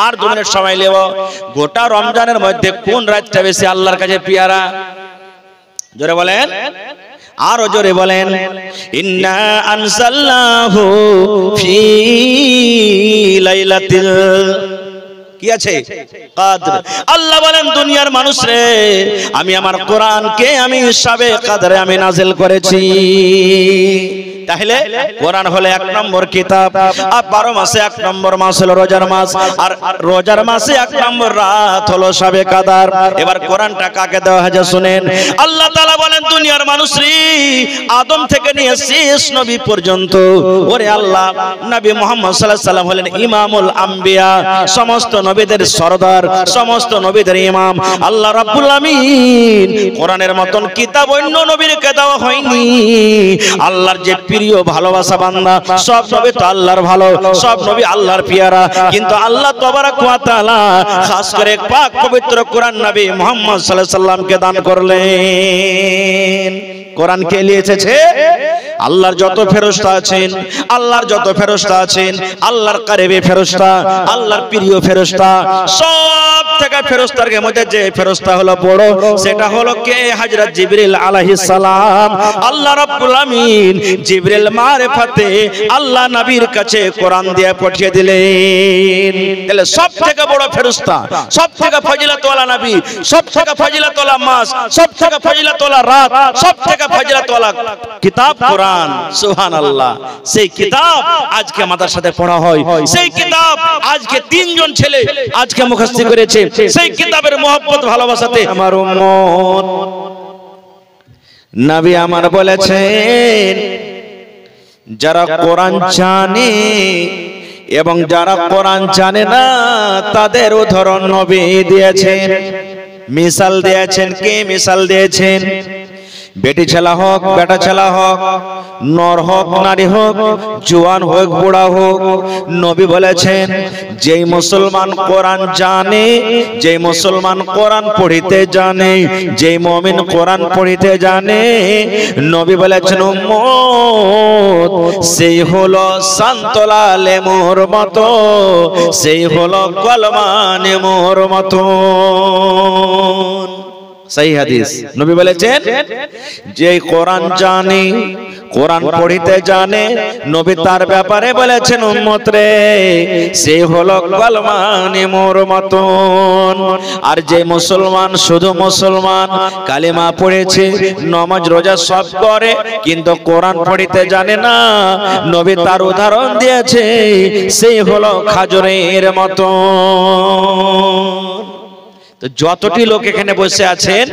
[SPEAKER 1] আর 2 মিনিট সময় নেব, গোটা রমজানের মধ্যে কোন রাতটা বেশি আল্লাহর কাছে পিয়ারা? জোরে বলেন, আরো জোরে বলেন। ইন্না আনজালনাহু ফি লাইলাতিল, কি আছে? কদর। আল্লাহ বলেন, দুনিয়ার মানুষ রে, আমি আমার কোরআনকে আমি শাবে কদরে আমি নাজিল করেছি। তাহলে কোরআন হলো 1 নম্বর কিতাব। আর 12 মাসে 1 নম্বর মাস হলো রোজার মাস, আর রোজার মাসে 1 নম্বর রাত হলো শাবে কদর। এবার কোরআনটা কাকে দেওয়া হয়েছে শুনেন। আল্লাহ তাআলা বলেন, দুনিয়ার মানুষ রে, আদম থেকে নিয়ে শেষ নবী পর্যন্ত, ওরে আল্লাহ, নবী মুহাম্মদ সাল্লাল্লাহু আলাইহি ওয়াসাল্লাম হলেন ইমামুল আম্বিয়া, সমস্ত নবীদের সরদার, সমস্ত নবীদের ইমাম। আল্লাহ রাব্বুল আমিন কোরআনের মতন কিতাব অন্য নবীকে দেওয়া হয়নি। আল্লাহর যে প্রিয় ভালোবাসা বান্দা, সব নবী তো আল্লাহর ভালো, সব নবী আল্লাহর পিয়ারা, কিন্তু আল্লাহ তাবারাক ওয়া তাআলা খাস করে পাক পবিত্র কোরআন নবী মুহাম্মদ সাল্লাল্লাহু আলাইহি ওয়াসাল্লামকে দান করলেন। কোরআন কে নিয়ে এসেছে? আল্লাহর যত ফেরেশতা আছেন, আল্লাহর যত ফেরেশতা আছেন, আল্লাহর কারিবে ফেরেশতা, আল্লাহর প্রিয় ফেরেশতা, সব থেকে ফেরেশতার মধ্যে যে ফেরেশতা হলো বড়, সেটা হলো কে? হযরত জিবরিল আলাইহিস সালাম। আল্লাহ রাব্বুল আমিন জিবরিল মারফতে আল্লাহ নবীর কাছে কোরআন দিয়ে পাঠিয়ে দিলেন। তাহলে সব থেকে বড় ফেরেশতা, সব থেকে ফজিলতওয়ালা নবী, সব থেকে ফজিলতওয়ালা মাস, সব থেকে ফজিলতওয়ালা রাত, সব থেকে ফজিলতওয়ালা কিতাব কোরআন। সুবহানাল্লাহ। সেই কিতাব আজকে আমাদের সাথে পড়া হয়, সেই কিতাব আজকে 3 জন ছেলে আজকে মুখস্থ করেছে। সেই কিতাবের মহব্বত ভালোবাসাতে আমার উম্মত, নবী আমার বলেছেন, যারা কোরআন জানে এবং যারা কোরআন জানে না, তাদের উদাহরণ নবী দিয়েছেন, মিসাল দিয়েছেন। কে মিসাল দিয়েছেন? বেটি ছেলা হোক, বেটা ছেলা হোক, নর হোক নারী হোক, জওয়ান হোক বুড়া হোক, নবী বলেছেন যেই মুসলমান কোরআন জানে, যেই মুসলমান কোরআন পড়িতে জানে, যেই মুমিন কোরআন পড়িতে জানে, নবী বলেছেন উম্মত সেই হলো সান্তলা লেমুর মতো, সেই হলো কলমা নেমুর মতো। সহি হাদিস। নবী বলেছেন যে কোরআন জানে, কোরআন পড়িতে জানে, নবী তার ব্যাপারে বলেছেন উম্মত রে সে হলো কলমা নেমুর মতন। আর যে মুসলমান শুধু মুসলমান কালিমা পড়েছে, নামাজ রোজা সব করে, কিন্তু কোরআন পড়িতে জানে না, নবী তার উদাহরণ দিয়েছে সেই হলো খাজুরের মতন। তো যতটি লোক এখানে বসে আছেন,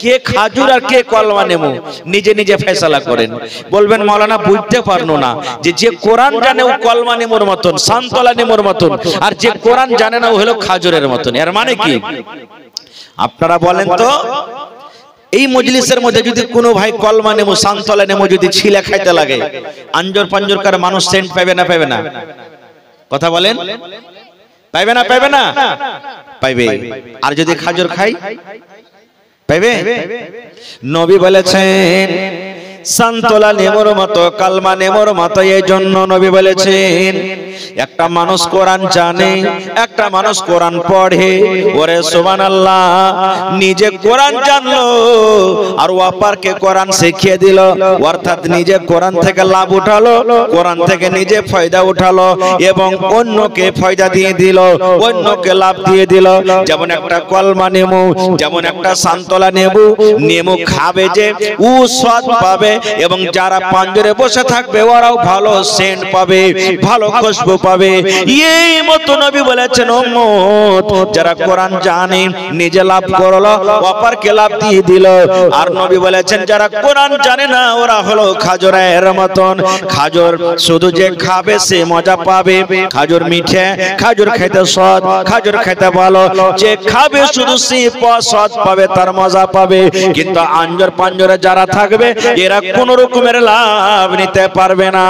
[SPEAKER 1] কে খাজুর আর কে কলমা নেমু নিজে নিজে ফয়সালা করেন। বলবেন মাওলানা বুঝতে পারলো না যে কোরআন জানে ও কলমা নেমুর মতন, সান্তলা নেমুর মতন, আর যে কোরআন জানে না ও হলো খাজুরের মতন। এর মানে কি? আপনারা বলেন তো, এই মজলিসের মধ্যে যদি কোনো ভাই কলমা নেমু সান্তলা নেমু যদি ছিলে খাইতে লাগে, আঞ্জর পাঞ্জর করে মানুষ সেন্ট পাবে না পাবে না? কথা বলেন, পাইবে না পাইবে না? পাইবে। আর যদি খাজুর খাই পাইবে? নবী বলেছেন সান্তলা নেমুর মতো, কালমা নেমুর মতো। এই জন্য নবী বলেছেন একটা মানুষ কোরআন জানে, একটা মানুষ কোরআন পড়ে, ওরে সুবহানাল্লাহ, নিজে কোরআন জানলো আর অপরকে কোরআন শিখিয়ে দিল, অর্থাৎ নিজে কোরআন থেকে লাভ উঠালো, কোরআন থেকে নিজে ফায়দা উঠালো এবং অন্যকে ফায়দা দিয়ে দিল, অন্যকে লাভ দিয়ে দিল। যেমন একটা কলমা নেমু, যেমন একটা সান্তলা নেবু, নেমু খাবে যে ও স্বাদ পাবে, এবং যারা পাঞ্জরে বসে থাকবে ওরাও ভালো সেন্ট পাবে, ভালো খুশবু পাবে। এই মতো নবী বলেছেন উম্মত যারা কোরআন জানে নিজে লাভ করলো, অপরকে লাভ দিয়ে দিল। আর নবী বলেছেন যারা কোরআন জানে না ওরা হলো খাজুরের মতন। খাজুর শুধু যে খাবে সে মজা পাবে, খাজুর মিঠে, খাজুর খেতে স্বাদ, খাজুর খেতে ভালো, যে খাবে শুধু সে স্বাদ পাবে, তার মজা পাবে। কিন্তু আঞ্জর পাঞ্জরে যারা থাকবে এরা কোন রকমের লাভ নিতে পারবে না।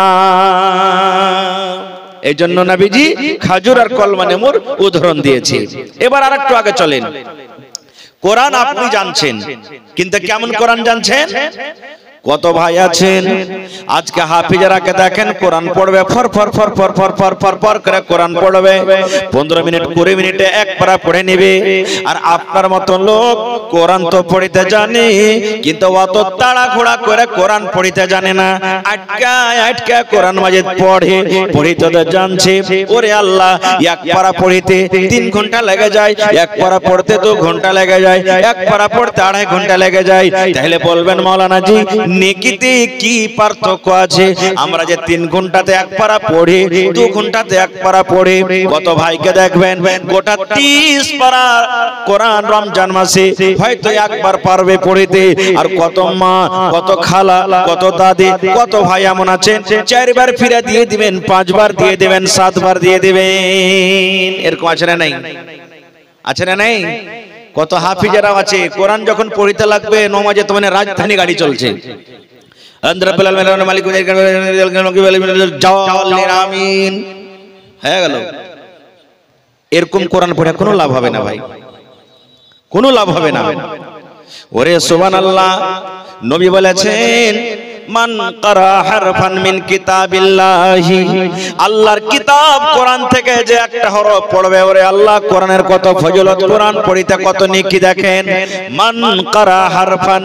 [SPEAKER 1] এই জন্য নবীজি খাজুর আর কলমা নেমুর উদাহরণ দিয়েছে। এবার আরেকটু আগে চলেন। কোরআন আপনি জানছেন, কিন্তু কেমন কোরআন জানছেন? কত ভাই আছেন আজকে হাফিজারাকে দেখেন কোরআন পড়বে, for for for for for for for for করে কোরআন পড়বে, 15 মিনিট 20 মিনিটে এক পারা পড়ে নেবে। আর আপনার মতো লোক কোরআন তো পড়িতে জানে, কিন্তু অত তাড়াহুড়া করে কোরআন পড়িতে জানে না, আটকায় আটকায় কোরআন মাজিদ পড়ে, পড়িতে তো জানছে। ওরে আল্লাহ, এক পারা পড়িতে 3 ঘন্টা লেগে যায়, এক পারা পড়তে 2 ঘন্টা লেগে যায়, এক পারা পড়তে 2.5 ঘন্টা লেগে যায়। তাহলে বলবেন মাওলানা জি নেকিতে কি পার্থক্য আছে? আমরা যে 3 ঘন্টাতে এক পারা পড়ি, 2 ঘন্টাতে এক পারা পড়ি। কত ভাইকে দেখবেন গোটা 30 পারা কোরআন রমজান মাসে হয়তো একবার পারবে পড়িতে। আর কত মা, কত খালা, কত দাদি, কত ভাই এমন আছেন 4 বার ফিরে দিয়ে দিবেন, 5 বার দিয়ে দিবেন, 7 বার দিয়ে দিবেন। এরকম আছে না নাই? আছে না নাই? কত হাফিজেরাও আছে কোরআন যখন পড়িতে লাগবে নমাজে তো মানে রাজধানী গাড়ি চলছে, হয়ে গেল। এরকম কোরআন পড়ে কোনো লাভ হবে না ভাই, কোনো লাভ হবে না। ওরে সুবহানাল্লাহ, নবী বলেছেন মান কারা হারফান মিন কিতাবিল্লাহি, আল্লাহর কিতাব কোরআন থেকে যে একটা হরফ পড়বে, ওরে আল্লাহ কোরআনের কত ফজিলত, কোরআন পড়িতে কত নেকি দেখেন। মান কারা হারফান,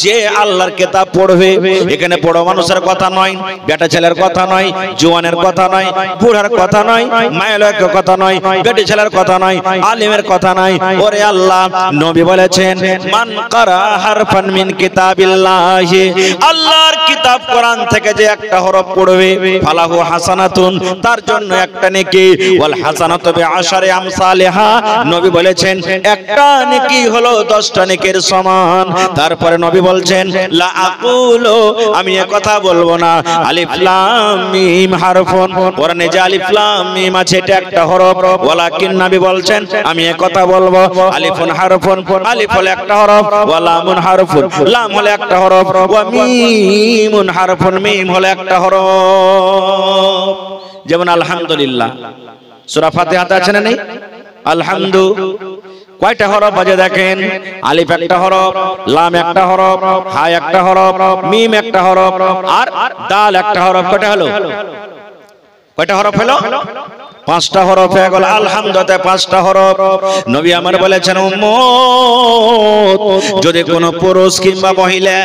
[SPEAKER 1] যে আল্লাহর কিতাব পড়বে, এখানে বড় মানুষের কথা নয়, বেটা ছেলের কথা নয়, জওয়ানের কথা নয়, বুড়ার কথা নয়, মায়ের কথা নয়, বেটি ছেলের কথা নয়, আলিমের কথা নয়। ওরে আল্লাহ, নবী বলেছেন মান কারা হারফান মিন কিতাবিল্লাহি, আল্লাহর কিতাব কোরআন থেকে যে একটা হরফ পড়বে, ফালাহু হাসানাতুন, তার জন্য একটা নেকি, ওয়াল হাসানাতু বিআশারি আমসালিহা, নবী বলেছেন একটা নেকি হলো 10টা নেকির সমান। তারপরে নবী বলছেন লা আকুলু, আমি এ কথা বলবো না, আলিফ লাম মিম হারফুন, কোরআনে যে আলিফ লাম মিম আছে এটা একটা হরফ, ওয়ালাকিন নবী বলছেন আমি এ কথা বলবো আলিফুন হারফুন, আলিফ হলো একটা হরফ, ওয়া লামুন হারফুন, লাম হলো একটা হরফ, ওয়া মিম মিমুন হারফুন, মিম হলো একটা হরফ। যেমন আলহামদুলিল্লাহ, সূরা ফাতিহাতে আছে না নেই? আলহামদু কয়টা হরফ বাজে দেখেন? আলিফ একটা হরফ, লাম একটা হরফ, হা একটা হরফ, মিম একটা হরফ, আর দাল একটা হরফ। কয়টা হলো? কয়টা হরফ হলো? পাঁচটা হরফ হয়ে গেল। আলহামদুতে পাঁচটা হরফ। নবী আমার বলেছেন, উম্মত যদি কোনো পুরুষ কিংবা মহিলা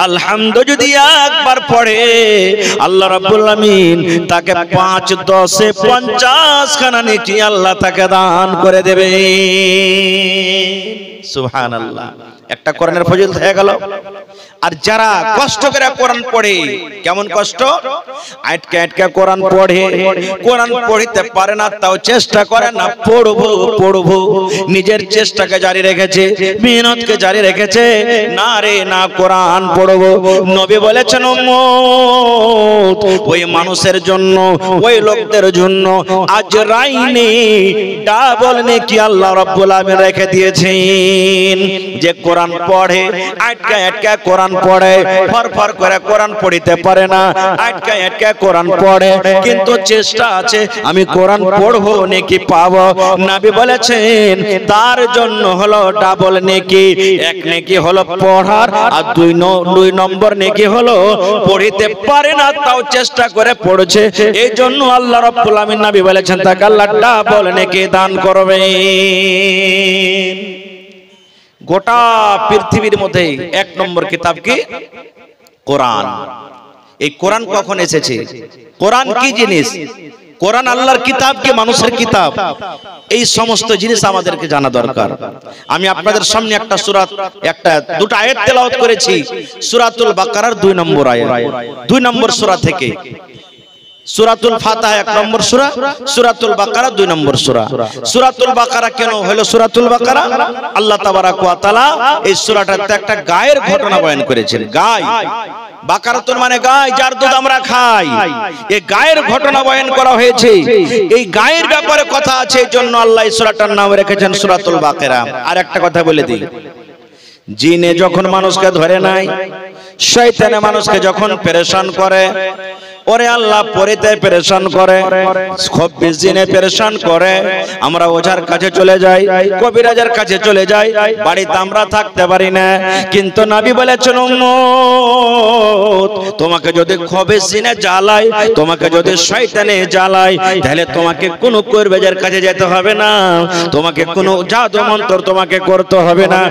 [SPEAKER 1] আলহামদু যদি একবার পড়ে, আল্লাহ রাব্বুল আমিন তাকে 5 10 50 খানা নেকি আল্লাহ তাকে দান করে দেবে। সুবহানাল্লাহ। একটা কোরআনের ফজিলত হয়ে গেল। আর যারা কষ্ট করে কোরআন পড়ে, কেমন কষ্ট? আটকে আটকে কোরআন পড়ে, কোরআন পড়তে পারে না, তাও চেষ্টা করে না পড়বো, নিজের চেষ্টাকে জারি রেখেছে, মেহনতকে জারি রেখেছে, না রে না কোরআন পড়বো। নবী বলেছেন, উম্মত ওই মানুষের জন্য, ওই লোকদের জন্য আজরাইনে ডাবল নেকি আল্লাহ রাব্বুল আমিন রেখে দিয়েছেন। যে কোরআন পড়ে, আটকে আটকে কোরআন পড়ে, ফরফর করে কোরআন পড়িতে পারে না, আটকে আটকে কোরআন পড়ে, কিন্তু চেষ্টা আছে আমি কোরআন পড়বো, নেকি পাবো। নবী বলেছেন তার জন্য হলো ডাবল নেকি। এক নেকি হলো পড়ার, আর দুই নম্বর নেকি হলো পড়িতে পারে না, তাও চেষ্টা করে পড়ছে। এই জন্য আল্লাহ রাব্বুল আমিন নবী বলেছেন তাকে আল্লাহ ডাবল নেকি দান করবে। গোটা পৃথিবীর মধ্যে 1 নম্বর কিতাব কি? কোরআন। এই কোরআন কখন এসেছে? কোরআন কি জিনিস? কোরআন আল্লাহর কিতাব কি মানুষের কিতাব? এই সমস্ত জিনিস আমাদেরকে জানা দরকার। আমি আপনাদের সামনে দুটো আয়াত তেলাওয়াত করেছি। সূরাতুল বাকারার 2 নম্বর আয়াত, 2 নম্বর সূরা থেকে। সূরাতুল ফাতিহা 1 নম্বর সূরা, সূরাতুল বাকারা 2 নম্বর সূরা। সূরাতুল বাকারা কেন হলো সূরাতুল বাকারা? আল্লাহ তাবারাক ওয়া তাআলা এই সূরাটাতে একটা গায়ের ঘটনা বয়ান করেছেন। গায়, বাকারাতুন মানে গায়, যার দুধ আমরা খাই। এই গায়ের ঘটনা বয়ান করা হয়েছে। এই গায়ের ব্যাপারে কথা আছে, এই জন্য আল্লাহ এই সূরাটার নাম রেখেছেন সূরাতুল বাকারা। আর একটা কথা বলে দিই, জিনে যখন মানুষকে ধরে নাই, শয়তানে মানুষকে যখন পেরেশান করে, ওরে আল্লাহ পড়িতে পেরেশান করে, খুব জিনে পেরেশান করে, আমরা ওঝার কাছে চলে যাই, কবিরাজের কাছে চলে যাই, বাড়িতে আমরা থাকতে পারি না। কিন্তু নবী বলেছেন, উম্মত তোমাকে যদি খবে জিনে জ্বালায়, তোমাকে যদি শয়তানে জ্বালায়, তাহলে তোমাকে কোনো কবিরাজের কাছে যেতে হবে না, তোমাকে কোনো জাদু মন্ত্র তোমাকে করতে হবে না।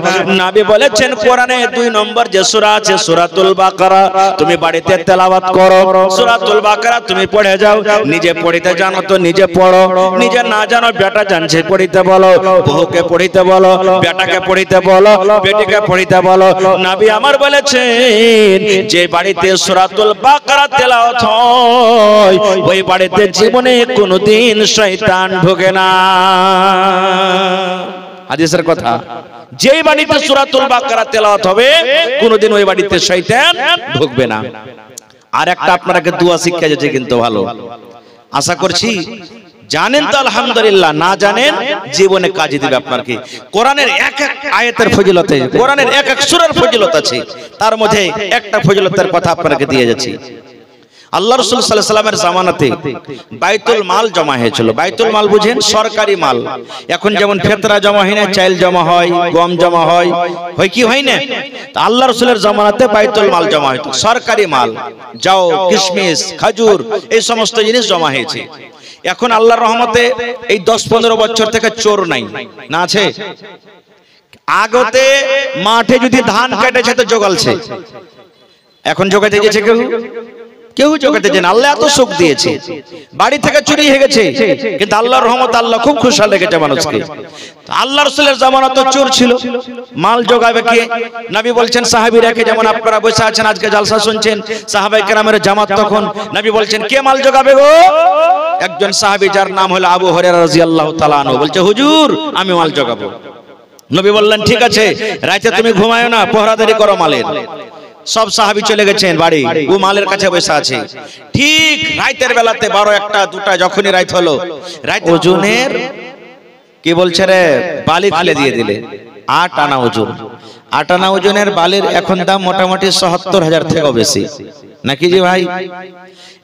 [SPEAKER 1] নবী বলেছেন কোরআনে 2 নম্বর যে সূরা আছে সূরাতুল বাকারা, তুমি বাড়িতে তেলাওয়াত করো। সূরাতুল বাকারা তুমি পড়ে যাও। নিজে পড়িতে জানো তো নিজে পড়ো, নিজে না জানো বেটা জানছে পড়িতে বলো, বউকে পড়িতে বলো, বেটাকে পড়িতে বলো, বেটিকে পড়িতে বলো। নবী আমার বলেছেন যে বাড়িতে সূরাতুল বাকারা তেলাওয়াত হয়, ওই বাড়িতে জীবনে কোনোদিন শয়তান ঢোকে না। হাদিসের কথা, যেই বাড়িতে সূরাতুল বাকারা তেলাওয়াত হবে, কোনোদিন ওই বাড়িতে শয়তান ঢুকবে না। আর একটা আপনাকে দোয়া শিক্ষা যাচ্ছে, কিন্তু ভালো আশা করছি জানেন তো আলহামদুলিল্লাহ, না জানেন জীবনে কাজে দিবে আপনাকে। কোরআনের এক এক আয়াতের ফজিলত আছে, কোরআনের এক এক সূরার ফজিলত আছে, তার মধ্যে একটা ফজিলতের কথা আপনাকে দিয়ে যাচ্ছি। আল্লাহ রাসূল সাল্লাল্লাহু আলাইহি ওয়াসাল্লামের জামানাতে বাইতুল মাল জমা হয়েছিল। বাইতুল মাল বুঝেন? সরকারি মাল। এখন যেমন ফেতরা জমা হয় না, চাল জমা হয়, গম জমা হয়, কি হয় না? তা আল্লাহ রাসূলের জামানাতে বাইতুল মাল জমা হতো, সরকারি মাল, যাও, কিশমিশ, খেজুর, এই সমস্ত জিনিস জমা হয়েছে। এখন আল্লাহর রহমতে এই 10-15 বছর থেকে চোর নাই, না আছে? আগতে মাঠে যদি ধান কেটেছে তো জোগালছে, এখন জোগাতে গেছে কেউ জোগাতে জানে। আল্লাহ এত সুখ দিয়েছে, বাড়ি থেকে চুরি হয়ে গেছে, কিন্তু আল্লাহর রহমত, আল্লাহ খুব খুশাল লেগেছে মানুষকে। আল্লাহ রাসূলের জামানা তো চোর ছিল, মাল জোগাবে কে? নবী বলছেন সাহাবীরাকে, যেমন আপনারা বসে আছেন আজকে জালসা শুনছেন, সাহাবায়ে কেরামের জামাত, তখন নবী বলছেন কে মাল জোগাবে গো? একজন সাহাবী যার নাম হলো আবু হুরায়রা রাদিয়াল্লাহু তাআলা আনহু বলছে, হুজুর আমি মাল জোগাবো। নবী বললেন ঠিক আছে, রাতে তুমি ঘুমায়ো না, পহরাদারি করো মালের। সব সাহাবী চলে গেছেন বাড়ি, ও মালের কাছে বসে আছে। ঠিক রাতের বেলাতে 12, 1, 2 যখনই রাত হলো, রাত ওজনের কি বলছে রে বালি ফেলে দিয়ে দিলে, 8 আনা ওজন। 8 আনা ওজনের বালির এখন দাম মোটামুটি ৭০,০০০ থেকেও বেশি। নাকি জি ভাই?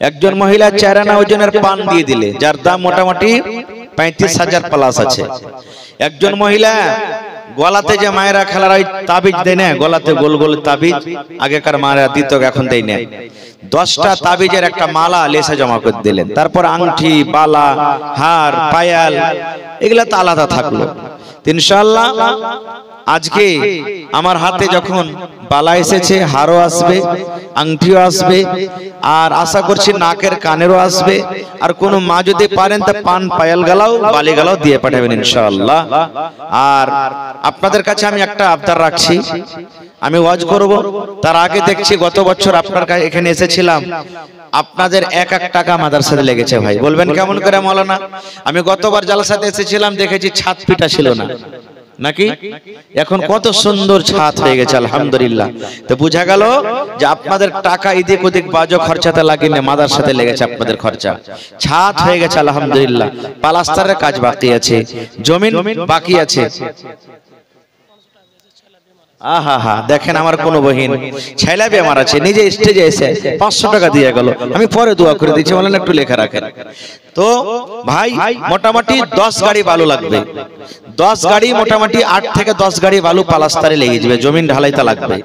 [SPEAKER 1] একজন মহিলা 4 আনা ওজনের পান দিয়ে দিলে, যার দাম মোটামুটি 35,000 প্লাস আছে। একজন মহিলা গলাতে যে মায়েরা খেলার ওই তাবিজ দেয় না, গলাতে গোল গোল তাবিজ, আগেকার মায়েরা দিত, এখন দেয় না, 10টা তাবিজের একটা মালা লেসে জমা করে দিলেন। তারপর আংটি, বালা, হার, পায়াল, এগুলা তো আলাদা থাকলো। ইনশাআল্লাহ আজকে আমার হাতে যখন বালা এসেছে, হারও আসবে, আংটিও আসবে, আর আশা করছি নাকের কানেরও আসবে। আর কোনো মা যদি পারেন তা পান, পায়াল গালাও, বালি গালাও দিয়ে পাঠাবেন ইনশাআল্লাহ। আর আপনাদের কাছে আমি একটা আবদার রাখছি, আমি ওয়াজ করব, তার আগে দেখছি গত বছর আপনার কাছে এখানে এসেছিলাম, আপনাদের 1 টাকা মাদ্রাসাতে লেগেছে ভাই। বলবেন কেমন করে মাওলানা? আমি গতবার জালসাতে এসেছিলাম, দেখেছি ছাদ পিটা ছিল না, নাকি? এখন কত সুন্দর ছাদ হয়ে গেছে আলহামদুলিল্লাহ। তো বোঝা গেল যে আপনাদের টাকা এদিক ওদিক বাজো খরচাতে লাগিয়ে মাদ্রাসাতে লেগেছে আপনাদের খরচা। ছাদ হয়ে গেছে আলহামদুলিল্লাহ, প্লাস্টারের কাজ বাকি আছে, জমিন বাকি আছে। আহা হা, দেখেন আমার কোন বহিন ছেলে বেমার আছে, নিজে স্টেজে এসে 500 টাকা দিয়ে গেল, আমি পরে দোয়া করে দিচ্ছি, বলেন একটু লেখা রাখেন। তো ভাই মোটামুটি 10 গাড়ি বালু লাগবে, 10 গাড়ি, মোটামুটি 8 থেকে 10 গাড়ি বালু প্লাস্টারে লেগে যাবে, জমিন ঢালাইতে লাগবে।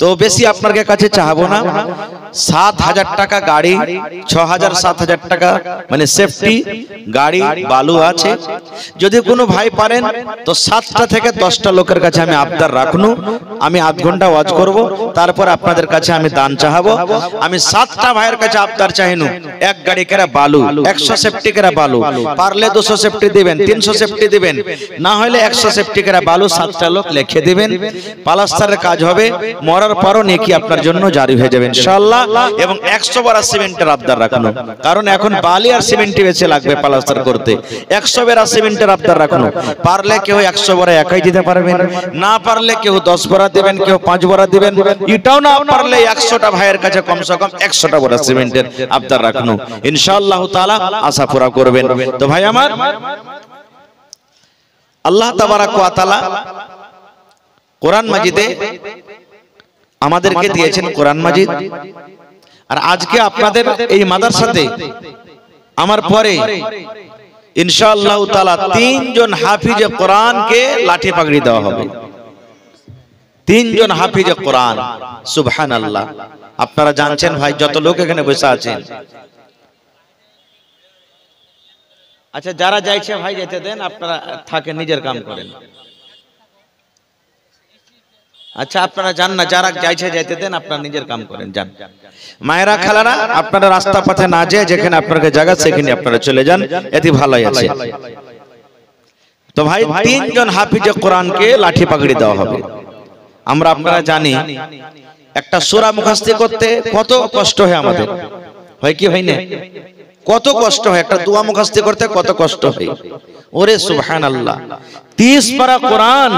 [SPEAKER 1] তো বেশি আপনার কাছে চাহাবো না, 7,000 টাকা গাড়ি, 6,000 7,000 টাকা মানে সেফটি গাড়ি বালু আছে। যদি কোনো ভাই পারেন তো 7টা থেকে 10টা লোকের কাছে আমি আবদার রাখনু, আমি আধ ঘন্টা ওয়াজ করব, তারপর আপনাদের কাছে আমি দান চাহাবো। আমি 7টা ভাইয়ের কাছে আবদার চাইনু, 1 গাড়ি করে বালু, 100 সেফটি করে বালু, পারলে 200 সেফটি দিবেন, 300 সেফটি দিবেন, না হলে 100 সেফটি করে বালু 7টা লোক লিখে দিবেন। প্লাস্টারের কাজ হবে, মরার পরও নেকি আপনার জন্য জারি হয়ে যাবে ইনশাআল্লাহ। এবং 100 বড়া সিমেন্টের আবদার রাখুন, কারণ এখন বালি আর সিমেন্টই বেশি লাগবে প্লাস্টার করতে। 100 বড়া সিমেন্টের আবদার রাখুন, পারলে কেউ 100 বড়া একাই দিতে পারবেন, না পারলে কেউ 10 বড়া দিবেন, কেউ 5 বড়া দিবেন, এটাও না পারলে 100টা ভাইয়ের কাছে কমসে কম 100টা বড়া সিমেন্টের আবদার রাখুন, ইনশাআল্লাহ তাআলা আশা পুরা করবেন। তো ভাই আমার, আল্লাহ তাবারাক ওয়া তাআলা কোরআন মাজিদে আমাদেরকে দিয়েছেন কোরআন মাজিদ। আর আজকে আপনাদের এই মাদ্রাসাতে আমার পরে ইনশাআল্লাহ তাআলা 3 জন হাফিজে কোরআনকে লাঠি পাগড়ি দেওয়া হবে। 3 জন হাফিজে কোরআন, সুবহানাল্লাহ। আপনারা জানছেন ভাই, যত লোক এখানে বসে আছেন, আচ্ছা যারা যাইছে ভাই যেতে দেন, আপনারা থাকেন, নিজের কাম করেন। আচ্ছা আপনারা যান না, যারা যাইছে যেতে দেন, আপনারা নিজের কাম করেন, যান। মায়েরা খালারা, আপনারা রাস্তা পথে না যেয়ে যেখানে আপনাদের জায়গা সেখানে আপনারা চলে যান, এতে ভালোই আছে। তো ভাই 3 জন হাফিজে কোরআনকে লাঠি পাগড়ি দেওয়া হবে। আমরা আপনারা জানি একটা সূরা মুখস্থ করতে কত কষ্ট হয় আমাদের, হয় কি হয় না? কত কষ্ট হয় একটা দোয়া মুখস্থ করতে, কত কষ্ট হয়। ওরে সুবহানাল্লাহ, 30 পারা কোরআন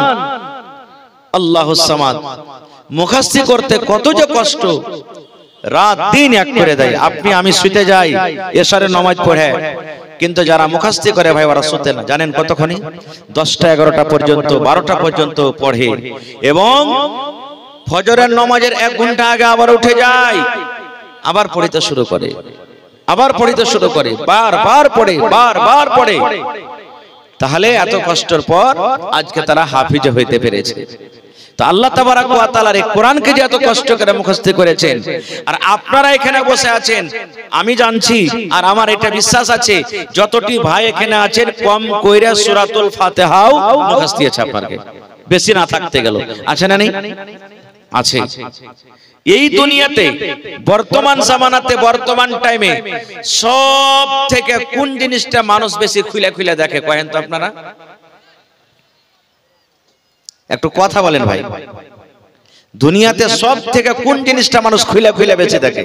[SPEAKER 1] আল্লাহুস সামাদ মুখস্থ করতে কত যে কষ্ট, রাত দিন এক করে দেয়। আপনি আমি শুতে যাই এশারের নামাজ পড়ে, কিন্তু যারা মুখস্থ করে ভাই ওরা শুতে না, জানেন কতক্ষণই? 10টা 11টা পর্যন্ত, 12টা পর্যন্ত পড়ে, এবং ফজরের নামাজের 1 ঘন্টা আগে আবার উঠে যায়, আবার পড়তে শুরু করে, আবার পড়তে শুরু করে, বারবার পড়ে, বারবার পড়ে। তাহলে এত কষ্টের পর আজকে তারা হাফিজ হইতে পেরেছে। তো আল্লাহ তাবারাক ওয়া তাআলার এই কোরআনকে যে এত কষ্ট করে মুখস্থ করেছেন, আর আপনারা এখানে বসে আছেন, আমি জানছি আর আমার এটা বিশ্বাস আছে, যতটি ভাই এখানে আছেন কম কইরা সূরাতুল ফাতিহাও মুখস্থ আছে আপনাদের, বেশি না থাকতে গেল, আছে না নেই? আছে। এই দুনিয়াতে বর্তমান জামানাতে, বর্তমান টাইমে সব থেকে কোন জিনিসটা মানুষ বেশি খুলে খুলে দেখে কয়েন তো আপনারা? একটু কথা বলেন ভাই, দুনিয়াতে সব থেকে কোন জিনিসটা মানুষ খুলে খুলে বেঁচে দেখে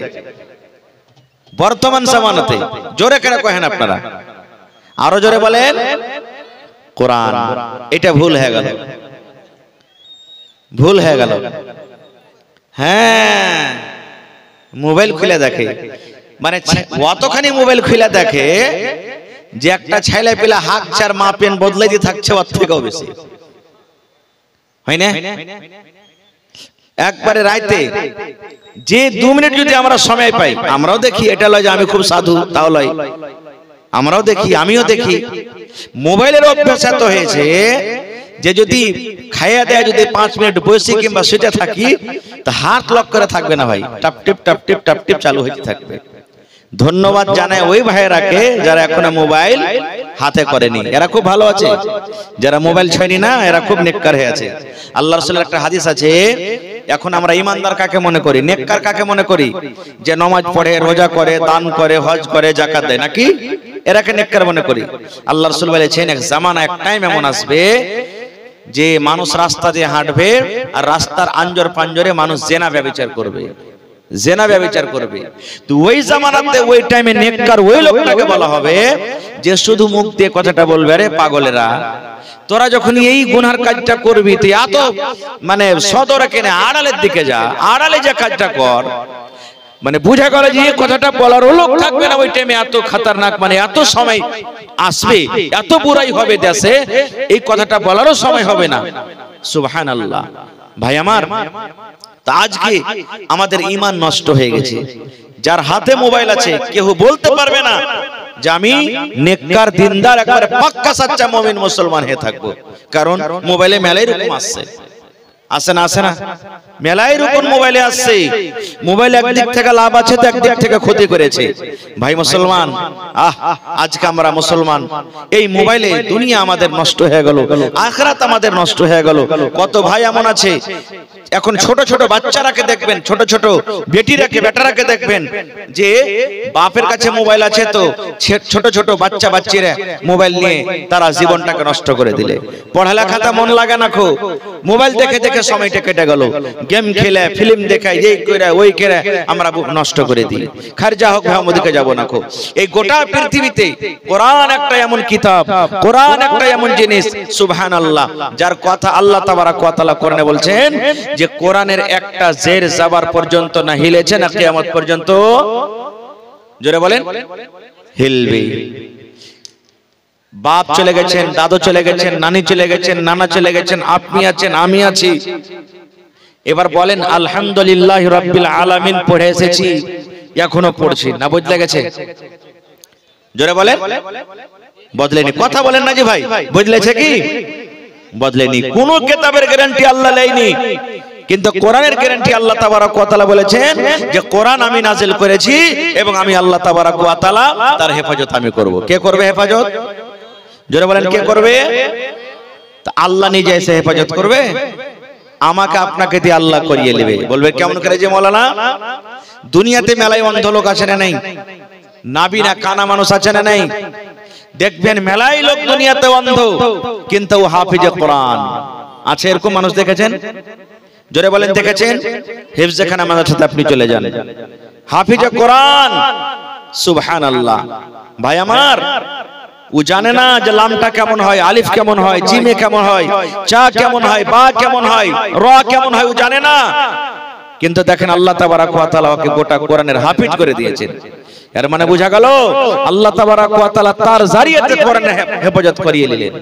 [SPEAKER 1] বর্তমান জামানাতে? জোরে করে কহেন আপনারা, আরো জোরে বলেন। কোরআন। এটা ভুল হয়ে গেল, ভুল হয়ে গেল। হ্যাঁ, মোবাইল খুলে দেখে, মানে অতখানি মোবাইল খুলে দেখে যে একটা ছেলে পেলে হাত চার মা পেন বদলাই দিয়ে থাকছে, ওর থেকেও বেশি, হয় না? একবারে রাইতে যে 2 মিনিট যদি আমরা সময় পাই, আমরাও দেখি, এটা লয় যে আমি খুব সাধু তাও লয়, আমরাও দেখি, আমিও দেখি। মোবাইলের অভ্যাস এত হয়েছে যে যদি খাইয়া দেয়, যদি 5 মিনিট বসি কিংবা শুতে থাকি, তা হাত লক করে থাকবে না ভাই, টাপ টিপ টাপ টিপ টাপ টিপ চালু হতে থাকবে। ধন্যবাদ জানাই ওই ভাইয়েরাকে যারা এখনো মোবাইল হাতে করেনি, এরা খুব ভালো আছে। যারা মোবাইল ছয়নি না, এরা খুব নেককার হয়ে আছে। আল্লাহ রাসূলের একটা হাদিস আছে, এখন আমরা ইমানদার কাকে মনে করি, নেককার কাকে মনে করি? যে নামাজ পড়ে, রোজা করে, দান করে, হজ করে, যাকাত দেয়, নাকি? এরাকে নেককার মনে করি। আল্লাহ রাসূল বলেছেন এক জামানা, এক টাইম এমন আসবে যে মানুষ রাস্তা দিয়ে হাঁটবে আর রাস্তার আঞ্জর পাঞ্জরে মানুষ জেনা ব্যভিচার করবে, জেনা ব্যভিচার করবে। তো ওই জামানাতে ওই টাইমে নেককার ওই লোকটাকে বলা হবে যে শুধু মুখ দিয়ে কথাটা বলবে, আরে পাগলেরা তোরা যখন এই গুনার কাজটা করবি, তুই এত মানে সদরে কেনে আড়ালের দিকে যা, আড়ালে যে কাজটা কর। মানে বুঝা গেল যে এই কথাটা বলার লোক থাকবে না ওই টাইমে, এত খতরনাক, মানে এত সময় আসবে, এত বুরাই হবে দেশে, এই কথাটা বলারও সময় হবে না। সুবহানাল্লাহ। ভাই আমার, তা আজকে আমাদের ঈমান নষ্ট হয়ে গেছে। যার হাতে মোবাইল আছে কেউ বলতে পারবে না যে আমি নেককার দিনদার একবারে পাক্কা সাচ্চা মুমিন মুসলমান হয়ে থাকবো, কারণ মোবাইলে মেলাই রকম আসছে, আসে না, আসে না, মেলাই রকম মোবাইলে আসছে। মোবাইল একদিক থেকে লাভ আছে তো একদিক থেকে ক্ষতি করেছে। ভাই মুসলমান, আজকে আমরা মুসলমান, এই মোবাইলে দুনিয়া আমাদের নষ্ট হয়ে গেল, আখিরাত আমাদের নষ্ট হয়ে গেল। কত ভাই এমন আছে, এখন ছোট ছোট বাচ্চারাকে দেখবেন, ছোট ছোট বেটিরাকে, বেটারাকে দেখবেন যে বাপের কাছে মোবাইল আছে, তো ছোট ছোট বাচ্চা বাচ্চিরা মোবাইল নিয়ে তারা জীবনটাকে নষ্ট করে দিলে। পড়ালেখাতে মন লাগে না, খো মোবাইল দেখে দেখে সময়টা কেটে গেল, গেম খেলে, ফিল্ম দেখাই, এই করে ওই করে আমরা নষ্ট করে দিই। খারজা হোক ভাই, ওদিকে যাব না। খো এই গোটা পৃথিবীতে কোরআন একটা এমন কিতাব, কোরআন একটা এমন জিনিস, সুবহানাল্লাহ, যার কথা আল্লাহ তাবারাক ওয়া তাআলা কোরআনে বলছেন যে কোরআনের একটা জের জাবার পর্যন্ত না হিলেছে, না কিয়ামত পর্যন্ত, জোরে বলেন, হিলবে। বাপ চলে গেছেন, দাদু চলে গেছেন, নানি চলে গেছেন, নানা চলে গেছেন, আপনি আছেন, আমি আছি। এবার বলেন আলহামদুলিল্লাহ রাব্বিল আলামিন পড়ে এসেছি, এখনো পড়ছি না, বদলে গেছে? জোরে বলেন, বদলেনি। কথা বলেন না যে ভাই, বদলেছে কি? বদলেনি। কোন কিতাবের গ্যারান্টি আল্লাহ দেয়নি, কিন্তু কোরআনের গ্যারান্টি আল্লাহ তাবারাক ওয়া তাআলা বলেছেন যে কোরআন আমি নাজিল করেছি এবং আমি আল্লাহ তাবারাক ওয়া তাআলা তার হেফাজত আমি করব। কে করবে হেফাজত? জোরে বলেন, কে করবে? তা আল্লাহ নিজে এসে হেফাজত করবে? আমাকে আপনাকে দিয়ে আল্লাহ করিয়ে নেবে। বলবে কেমন করে যে মাওলানা, দুনিয়াতে মেলায় অন্ধ লোক আছে না নাই? নাবিনা কানা মানুষ আছে না নাই? দেখবেন মেলায় লোক দুনিয়াতে অন্ধ, কিন্তু হাফিজে কোরআন আছে, এরকম মানুষ দেখেছেন? জোরে বলেন, দেখেছেন? হিফজখানা মাদ্রাসাতে আপনি চলে যান, হাফিজে কোরআন, সুবহানাল্লাহ। ভাই আমার, ও জানে না যে লামটা কেমন হয়, আলিফ কেমন হয়, জিমে কেমন হয়, চা কেমন হয়, বা কেমন হয়, র কেমন হয়, ও জানে না। কিন্তু দেখেন আল্লাহ তাবারাক ওয়া তাআলা ওকে গোটা কোরআনের হাফিজ করে দিয়েছেন। এর মানে বোঝা গেল আল্লাহ তাবারাক ওয়া তাআলা তার জারিয়াতে কোরআনের হেফাজত করিয়ে নিলেন।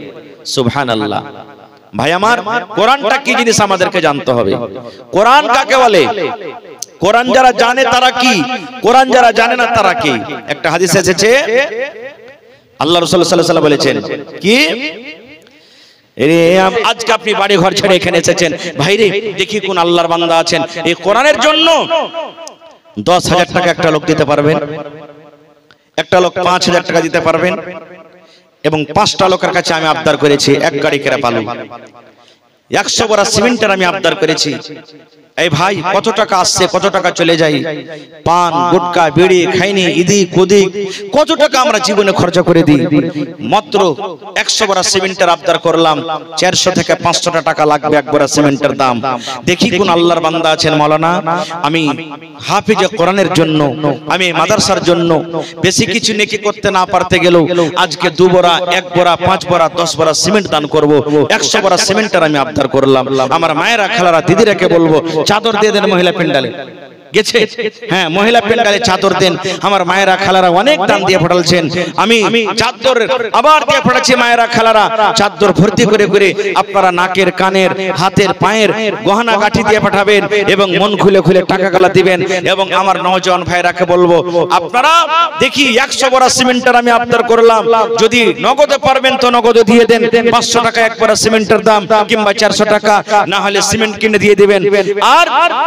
[SPEAKER 1] সুবহানাল্লাহ। ভাই আমার, কোরআনটা কি জিনিস আমাদেরকে জানতে হবে। কোরআন কাকে বলে? কোরআন যারা জানে তারা কি, কোরআন যারা জানে না তারা কি। একটা হাদিস এসেছে, আল্লাহ রাসূল সাল্লাল্লাহু আলাইহি ওয়াসাল্লাম বলেছেন কি, আজকে আপনি বাড়ি ঘর ছেড়ে এখানে এসেছেন, ভাই রে দেখি কোন আল্লাহর বান্দা আছেন, এই কোরআনের জন্য 10,000 টাকা একটা লোক দিতে পারবেন, একটা লোক 5,000 টাকা দিতে পারবেন, এবং 5টা লোকের কাছে আমি আবদার করেছি 1 গাড়ি কেরা পালু, 100 বড়া সিমেন্টের আমি আবদার করেছি। এই ভাই কত টাকা আসছে, কত টাকা চলে যায়, পান গুটকা বিড়ি খাইনি, ইদি কুদি কত টাকা আমরা জীবনে খরচা করে দিই। মাত্র 100 বড়া সিমেন্টের আবদার করলাম, 400 থেকে 500 টাকা লাগবে 1 বড়া সিমেন্টের দাম। দেখি কোন আল্লাহর বান্দা আছেন মাওলানা, আমি হাফিজে কোরআনের জন্য, আমি মাদ্রাসার জন্য বেশি কিছু নেকি করতে না পারতে গেলেও আজকে 2 বড়া, 1 বড়া, 5 বড়া, 10 বড়া সিমেন্ট দান করব। 100 বড়া সিমেন্টের আমি আবদার করলাম। আমার মায়েরা, খালারা, দিদিরাকে বলবো চাদর দিয়ে দেন মহিলা প্যান্ডালে, গেছে। হ্যাঁ, মহিলা প্যান্ডেলে চাদর দেন, আমার মায়েরা খালারা অনেক দান দিয়ে পাঠালছেন। আমি চাদর আবার দিয়ে পাঠাচ্ছি মায়েরা খালারা, চাদর ভর্তি করে করে আপনারা নাকের, কানের, হাতের, পায়ের গহনা গাঁঠি দিয়ে পাঠাবেন এবং মন খুলে খুলে টাকাগুলো দিবেন। এবং আমার নওজওয়ান ভাইরাকে বলবো, আপনারা দেখি 100 বড়া সিমেন্টের আমি আবদার করলাম, যদি নগদে পারবেন তো নগদে দিয়ে দেন। 500 টাকা এক বড়া সিমেন্টের দাম, কিংবা 400 টাকা, না হলে সিমেন্ট কিনে দিয়ে দিবেন। আর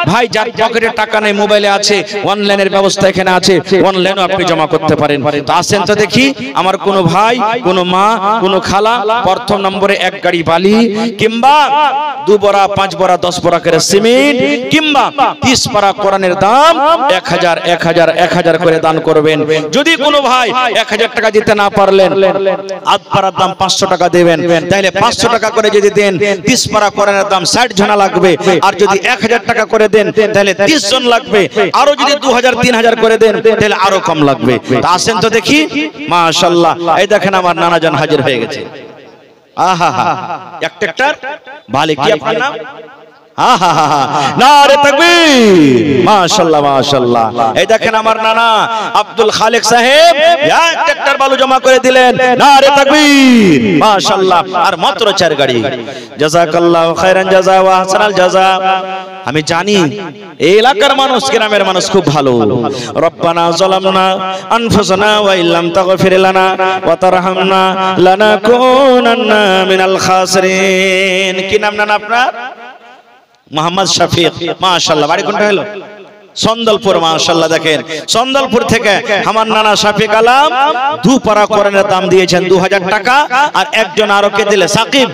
[SPEAKER 1] ভাই যার পকেটে টাকা নেই, মোবাইলে আছে, অনলাইনের ব্যবস্থা এখানে আছে, অনলাইনও আপনি জমা করতে পারেন। তো আসেন তো দেখি আমার কোন ভাই, কোন মা, কোন খালা প্রথম নম্বরে 1 গাড়ি বালি, কিংবা 2 বড়া, 5 বড়া, 10 বড়া করে সিমেন্ট, কিংবা 30 পারা কোরআনের দাম 1000 1000 1000 করে দান করবেন। যদি কোনো ভাই 1000 টাকা দিতে না পারলেন, আধ পারার দাম 500 টাকা দেবেন। তাহলে 500 টাকা করে যদি দেন, 30 পারা কোরআনের দাম 60 জনা লাগবে। আর যদি 1000 টাকা করে দেন তাহলে 30 জন লাগবে। আরো যদি 2000 3000 করে দেন তাহলে আরো কম লাগবে। তো আসেন তো দেখি, মাশাআল্লাহ, এই দেখেন আমার নানা জান হাজির হয়ে গেছে। আহা হা, এক ট্রাক্টর ভালো। কি আপনার নাম? নারে তাকবীর, মাশাআল্লাহ মাশাআল্লাহ। এই দেখেন আমার নানা আব্দুল খালেক সাহেব 1 ট্রাক্টর বালু জমা করে দিলেন। নারে তাকবীর, মাশাআল্লাহ। আর মাত্র 4 গাড়ি। জাযাকাল্লাহু খাইরান জাযা ওয়া আহসানাল জাযা। আমি জানি এই এলাকার মানুষ, গ্রামের মানুষ খুব ভালো। রব্বানা যালামনা আনফুসানা ওয়া ইল্লাম তাগফির লানা ওয়া তারহামনা লানাকুনান্না মিনাল খাসিরিন। কি নাম নানা আপনার? মোহাম্মদ শফিক, মাশাআল্লাহ। বাড়ি কোনটা হলো? সন্দলপুর, মাশাআল্লাহ। দেখেন সন্দলপুর থেকে আমার নানা শফিক আলম 2 পারা কোরআনের দাম দিয়েছেন 2000 টাকা। আর একজন আরো কে দিলে, সাকিব,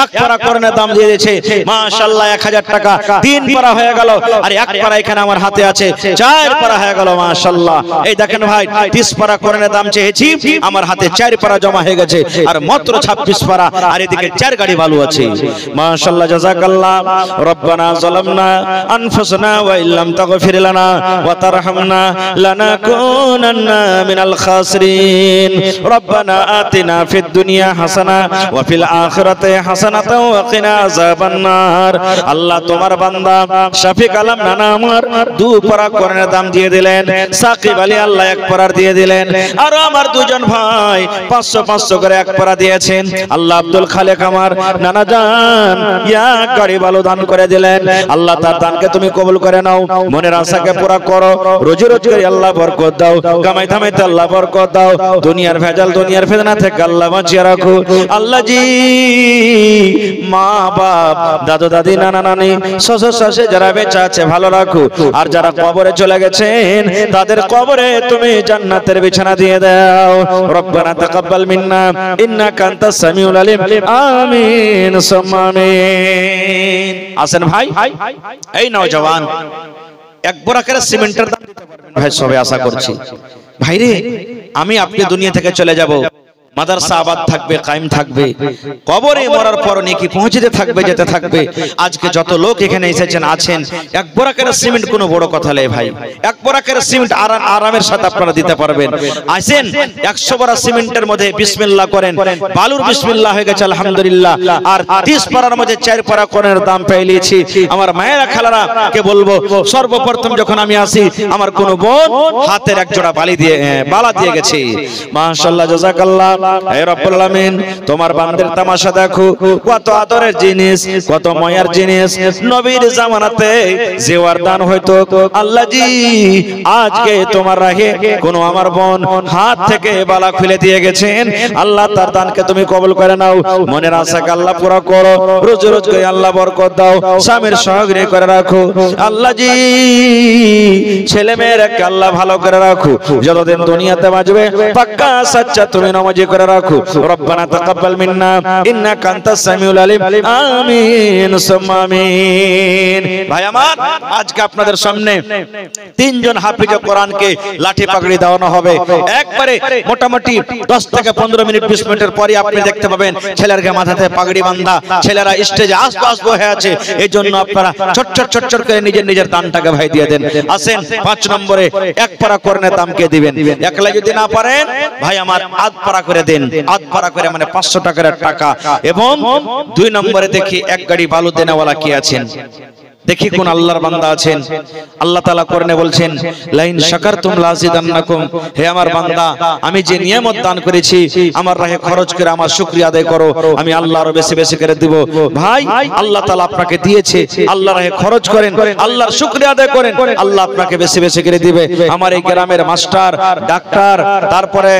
[SPEAKER 1] 1 পারা কোরআনের দাম দিয়ে দিয়েছে, মাশাআল্লাহ, 1000 টাকা। 3 পারা হয়ে গেল। আর 1 পারা এখানে আমার হাতে আছে, 4 পারা হয়ে গেল, মাশাআল্লাহ। এই দেখেন ভাই, 30 পারা কোরআনের দাম চেয়েছি, আমার হাতে 4 পারা জমা হয়ে গেছে, আর মাত্র 26 পারা। আর এদিকে 4 গাড়ি বালু আছে, মাশাআল্লাহ। জাযাকাল্লাহ। রব্বানা যালামনা আনফুসানা ওয়া ইল্লাম তাগফির লানা ওয়া তারহামনা লানাকুনান্না মিনাল খাসিরিন। রব্বানা আতিনা ফিদ দুনিয়া হাসানা ওয়া ফিল আখিরাতি হাসানাতাও ওয়া কিনা আযাবান নার। আল্লাহ তোমার বান্দা শফিক আলম নানা আমার 2 পারা কোরআনের দাম দিয়ে দিলেন। সাকিব আলী আল্লাহ 1 পারা দিয়ে দিলেন। আর আমার 2 জন ভাই 500 500 করে 1 পারা দিয়েছেন। আল্লাহ আব্দুল খালেক আমার নানা জান 1 গাড়ি বালু দান করে দিলেন। আল্লাহ তার দানকে তুমি কবুল করে নাও, মনের আশাকে পুরা করো, রোজি রোজগারে আল্লাহ বরকত দাও, কামাই ধামাইতে আল্লাহ বরকত দাও, দুনিয়ার ভেজাল দুনিয়ার ফিতনা থেকে আল্লাহ বাঁচিয়ে রাখো। আল্লাহ জি, মা বাপ, দাদু দাদি, নানা নানি, শ্বশুর শাশুড়ি যারা বেঁচে আছে ভালো রাখো। আর যারা কবরে চলে গেছেন তাদের কবরে তুমি জান্নাতের বিছানা দিয়ে দাও। রব্বানা তাকাব্বাল মিন্না ইন্নাকা আনতাস সামিউল আলিম। আমিন সুম্মা আমিন। আসেন ভাই, এই নওজওয়ান 1 বড়া করে সিমেন্টের দাম দিতে পারবেন ভাই, সবে আশা করছি। ভাইরে, আমি আপনি দুনিয়া থেকে চলে যাব, মাদ্রাসা আবাদ থাকবে, কায়েম থাকবে, কবরে মরার পর নেকি পৌঁছতে থাকবে, যেতে থাকবে। আজকে যত লোক এখানে এসেছেন আছেন, 1 বড়া করে সিমেন্ট কোনো বড় কথা নয় ভাই। 1 বড়া করে সিমেন্ট আরামের সাথে আপনারা দিতে পারবেন। আসেন 100 বড়া সিমেন্টের মধ্যে বিসমিল্লাহ করেন, বালুর বিসমিল্লাহ হয়ে গেছে আলহামদুলিল্লাহ। আর 30 পারার মধ্যে 4 পারা কোরআনের দাম পেয়ে নিয়েছি। আমার মায়েরা খালারা কে বলবো, সর্বপ্রথম যখন আমি আসি আমার কোন বোন হাতের 1 জোড়া বালা দিয়ে গেছে, মাশাআল্লাহ, জাযাকাল্লাহ। হে রব্বুল আলামিন, তোমার বান্দার তামাশা দেখো, কত আদরের জিনিস, কত ময়ার জিনিস। নবীর জামানাতে জেওয়ার দান হয়তো, আল্লাহ জি আজকে তোমার রাহে কোন আমার বোন হাত থেকে বালা খুলে দিয়ে গেছেন। আল্লাহ তার দানকে তুমি কবুল করে নাও, মনের আশাকে আল্লাহ পুরো করো, রোজ রোজ করে আল্লাহ বরকত দাও, স্বামীর সহযোগী করে রাখো। আল্লাহ জি ছেলে মেয়েরাকে আল্লাহ ভালো করে রাখো, যতদিন দুনিয়াতে বাঁচবে পাক্কা সচ্চা তুমি নামাজি করে রাখো। রব্বানা তাকাব্বাল মিন্না ইন্নাকা আনতাস সামিউল আলিম। আমিন সুম্মা আমিন। ভাই আমার, আজকে আপনাদের সামনে 3 জন হাফিজে কোরআনকে লাঠি পাগড়ি দেওয়ানো হবে। একবারে মোটামুটি 10 থেকে 15 মিনিট 20 মিনিটের পরে আপনি দেখতে পাবেন ছেলের মাথাতে পাগড়ি বাঁধা, ছেলেরা স্টেজে আসব হয়ে আছে। এইজন্য আপনারা চটচট করে নিজের নিজের দানটাকে ভাই দিয়ে দেন। আসেন 5 নম্বরে 1 পারা কোরআনের দাম কে দিবেন। একলা যদি না পারেন ভাই আমার আধ পারা করে দেন, আধ পারা করে মানে 500 টাকার টাকা। এবং 2 নম্বরে দেখি 1 গাড়ি বালু দেনেওয়ালা কি আছেন, দেখি কোন আল্লাহর বান্দা আছেন। আল্লাহ তাআলা কোরআনে বলছেন, লাইন শাকারতুম লাযিদান্নাকুম, হে আমার বান্দা আমি যে নিয়ামত দান করেছি আমার রাহে খরচ করে আমার শুকরিয়া আদায় করো, আমি আল্লাহ আরো বেশি বেশি করে দেব। ভাই আল্লাহ তাআলা আপনাকে দিয়েছে, আল্লাহর রাহে খরচ করেন, আল্লাহর শুকরিয়া আদায় করেন, আল্লাহ আপনাকে বেশি বেশি করে দিবে। আমার এই গ্রামের মাস্টার, ডাক্তার, তারপরে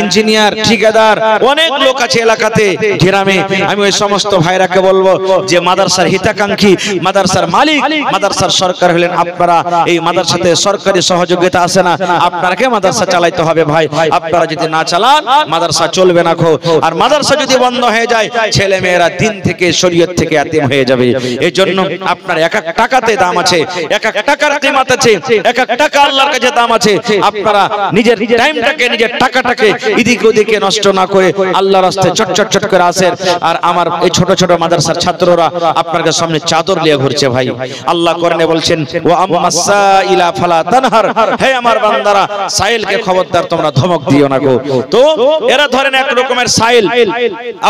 [SPEAKER 1] ইঞ্জিনিয়ার, ঠিকাদার, অনেক লোক আছে এলাকাতে গ্রামে। আমি ওই সমস্ত ভাইরাকে বলবো যে মাদ্রাসার হিতাকাঙ্ক্ষী, মাদ্রাসার মালিক, মাদ্রাসার সরকার হলেন আপনারা। এই মাদ্রাসাতে সরকারি সহযোগিতা আছে না, আপনাকে মাদ্রাসা চালাইতে হবে ভাই। আপনারা যদি না চালান মাদ্রাসা চলবে না। আর মাদ্রাসা যদি বন্ধ হয়ে যায় ছেলে মেয়েরা দিন থেকে শরীয়ত থেকে এতিম হয়ে যাবে। এই জন্য আপনার এক এক টাকাতে দাম আছে, এক এক টাকার কিমত আছে, এক এক টাকা আল্লাহর কাছে দাম আছে। আপনারা নিজের টাইমটাকে, নিজের টাকাটাকে এদিকে ওদিকে নষ্ট না করে আল্লাহর রাস্তায় চট চট চট করে আসেন। আর আমার এই ছোট ছোট মাদ্রাসার ছাত্ররা আপনার সামনে চাদর নিয়ে ঘুরছে ভাই। আল্লাহ কোরআনে বলছেন, ওয়া আম্মাসাইলা ফালা তানহার, হে আমার বান্দারা সাইলকে খবরদার তোমরা ধমক দিও না গো। তো এরা ধরেন এক রকমের সাইল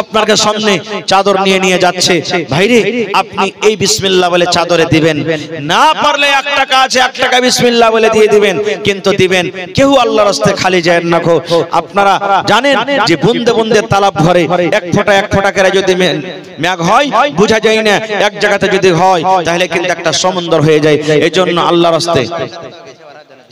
[SPEAKER 1] আপনার সামনে চাদর নিয়ে নিয়ে যাচ্ছে। ভাইরে আপনি এই বিসমিল্লাহ বলে চাদরে দিবেন, না পারলে 1 টাকা আছে 1 টাকা বিসমিল্লাহ বলে দিয়ে দিবেন, কিন্তু দিবেন। কেউ আল্লাহর রাস্তায় খালি যায় না গো। আপনারা জানেন যে বুন্দে বুন্দে তালাব ভরে, এক ফোঁটা করে যদি মেঘ হয় বোঝা যায় না, এক জায়গাতে যদি হয় তাহলে কিন্তু একটা সমুদ্র হয়ে যায়। এই জন্য আল্লাহর রাস্তায়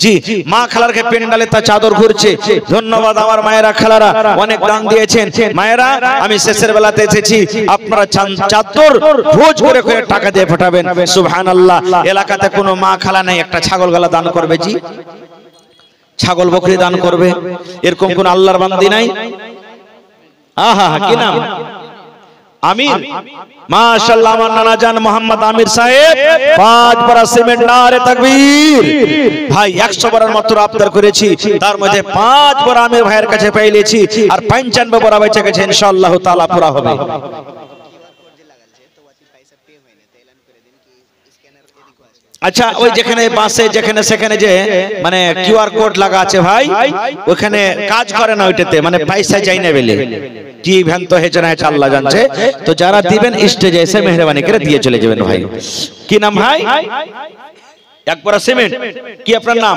[SPEAKER 1] জি মা খালারকে পেন্ডালে তা চাদর ঘুরছে। ধন্যবাদ আমার মায়েরা খালারা, অনেক দান দিয়েছেন। মায়েরা আমি শেষের বেলাতে এসেছি, আপনারা চাদর ভোজ করে করে টাকা দিয়ে পাঠাবেন। সুবহানাল্লাহ। এলাকাতে কোনো মা খালা নাই, একটা ছাগল গলা দান করবে, জি ছাগল বকরি দান করবে, এরকম কোন আল্লাহর বান্দি নাই? আহা কি নাম? আমির, মাশাআল্লাহ। আমার নানা জান মোহাম্মদ আমির সাহেব 5 বড়া সিমেন্ট, নারে তাকবীর। ভাই 100 বড়ার মাত্র আবদার করেছি, তার মধ্যে 5 বড়া আমির ভাইয়ের কাছে পেয়েছি, আর 95 বড়া বেঁচে গেছে, ইনশাআল্লাহ তাআলা পুরা হবে। আচ্ছা ওই যেখানে বাসে যেখানে সেখানে যে মানে কিউআর কোড লাগা আছে ভাই, ওখানে কাজ করে না ওইটাতে, মানে পয়সা চাই না বলে কি ভ্যান তো হেছে না হেছে আল্লাহ জানছে। তো যারা দিবেন স্টেজে এসে মেহরবানি করে দিয়ে চলে যাবেন ভাই। কি নাম ভাই? একবার সিমেন্ট। কি আপনার নাম?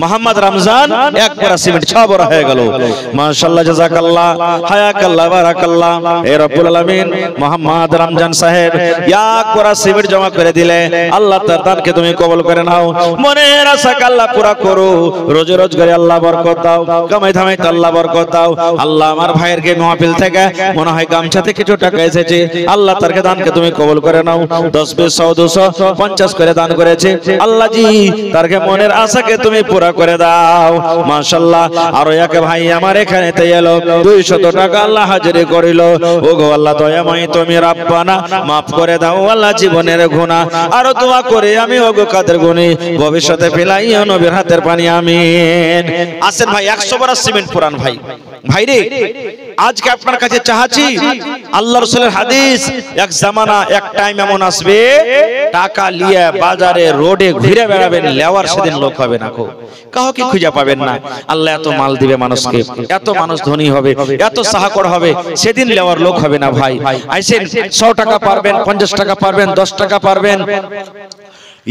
[SPEAKER 1] মোহাম্মদ রমজান। এক বড়া সিমেন্ট 6 বড়া হয়ে গেল। মাশাআল্লাহ, জাযাকাল্লাহ, হায়াকাল্লাহ, বারাকাল্লাহ। হে রব্বুল আলামিন, মোহাম্মদ রমজান সাহেব এক বড়া সিমেন্ট জমা করে দিলে, আল্লাহ তার দানকে তুমি কবুল করে নাও। মনের আশা আল্লাহ পুরা করো, রোজ রোজগারে আল্লাহ বরকত দাও, কামাই ধামাই আল্লাহ বরকত দাও। আল্লাহ আমার ভাইয়ের কে মাহফিল থেকে মনে হয় গামছাতে কিছু টাকা এসেছে, আল্লাহ তার দানকে তুমি কবুল করে নাও। 10 20 100 200 50 করে দান করেছে, আল্লাহ জি তারকে মনের আশাকে তুমি পুরা করে দাও। মাশাআল্লাহ। আর এক ভাই আমার এখানে তে এলো 200 টাকা আল্লাহ হাজিরি করিল। ওগো আল্লাহ দয়াময় তুমি রব্বানা maaf করে দাও আল্লাহ জীবনের গুনাহ। আর দোয়া করে আমি ওগো কাদের গুনি ভবিষ্যতে ফেলাইও নবীর হাতের পানি, আমিন। আসেন ভাই 100 বড়া সিমেন্ট পুরান ভাই। ভাইরে আজকে আপনার কাছে চাহাচ্ছি, আল্লাহ রাসূলের হাদিস, এক জামানা এক টাইম এমন আসবে টাকা নিয়ে বাজারে রোডে ঘুরে বেড়াবেন, লেওয়ার সেদিন লোক হবে না, কাউকে খুঁজে পাবেন না। আল্লাহ এত মাল দিবে মানুষকে, এত মানুষ ধনী হবে, এত সাহাকর হবে, সেদিন লেওয়ার লোক হবে না ভাই। আইসেন 100 টাকা পারবেন, 50 টাকা পারবেন, 10 টাকা পারবেন,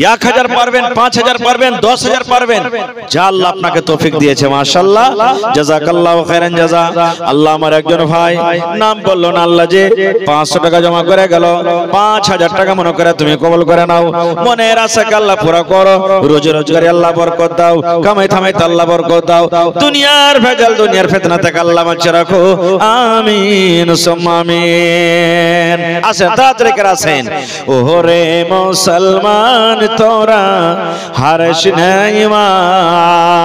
[SPEAKER 1] 1000 পারবেন, 5000 পারবেন, 10000 পারবেন, যা আল্লাহ আপনাকে তৌফিক দিয়েছে। মাশাআল্লাহ, জাযাকাল্লাহু খাইরান জাযা। আল্লাহ আমার একজন ভাই নাম বললো না, আল্লাহ যে 500 টাকা জমা করে গেল, 5000 টাকা মনে করে তুমি কবুল করে নাও। মনের আশাকে আল্লাহ পুরা করো, রোজ রোজগারে আল্লাহ বরকত দাও, কামাই থামাই আল্লাহ বরকত দাও, দুনিয়ার ভেজাল দুনিয়ার ফিতনা থেকে আল্লাহ বাঁচিয়ে রাখো, আমিন সুম্মা আমিন। আসেন তাড়াতাড়ি করে আসেন। ওরে মুসলমান তোরা হারিস না ঈমান,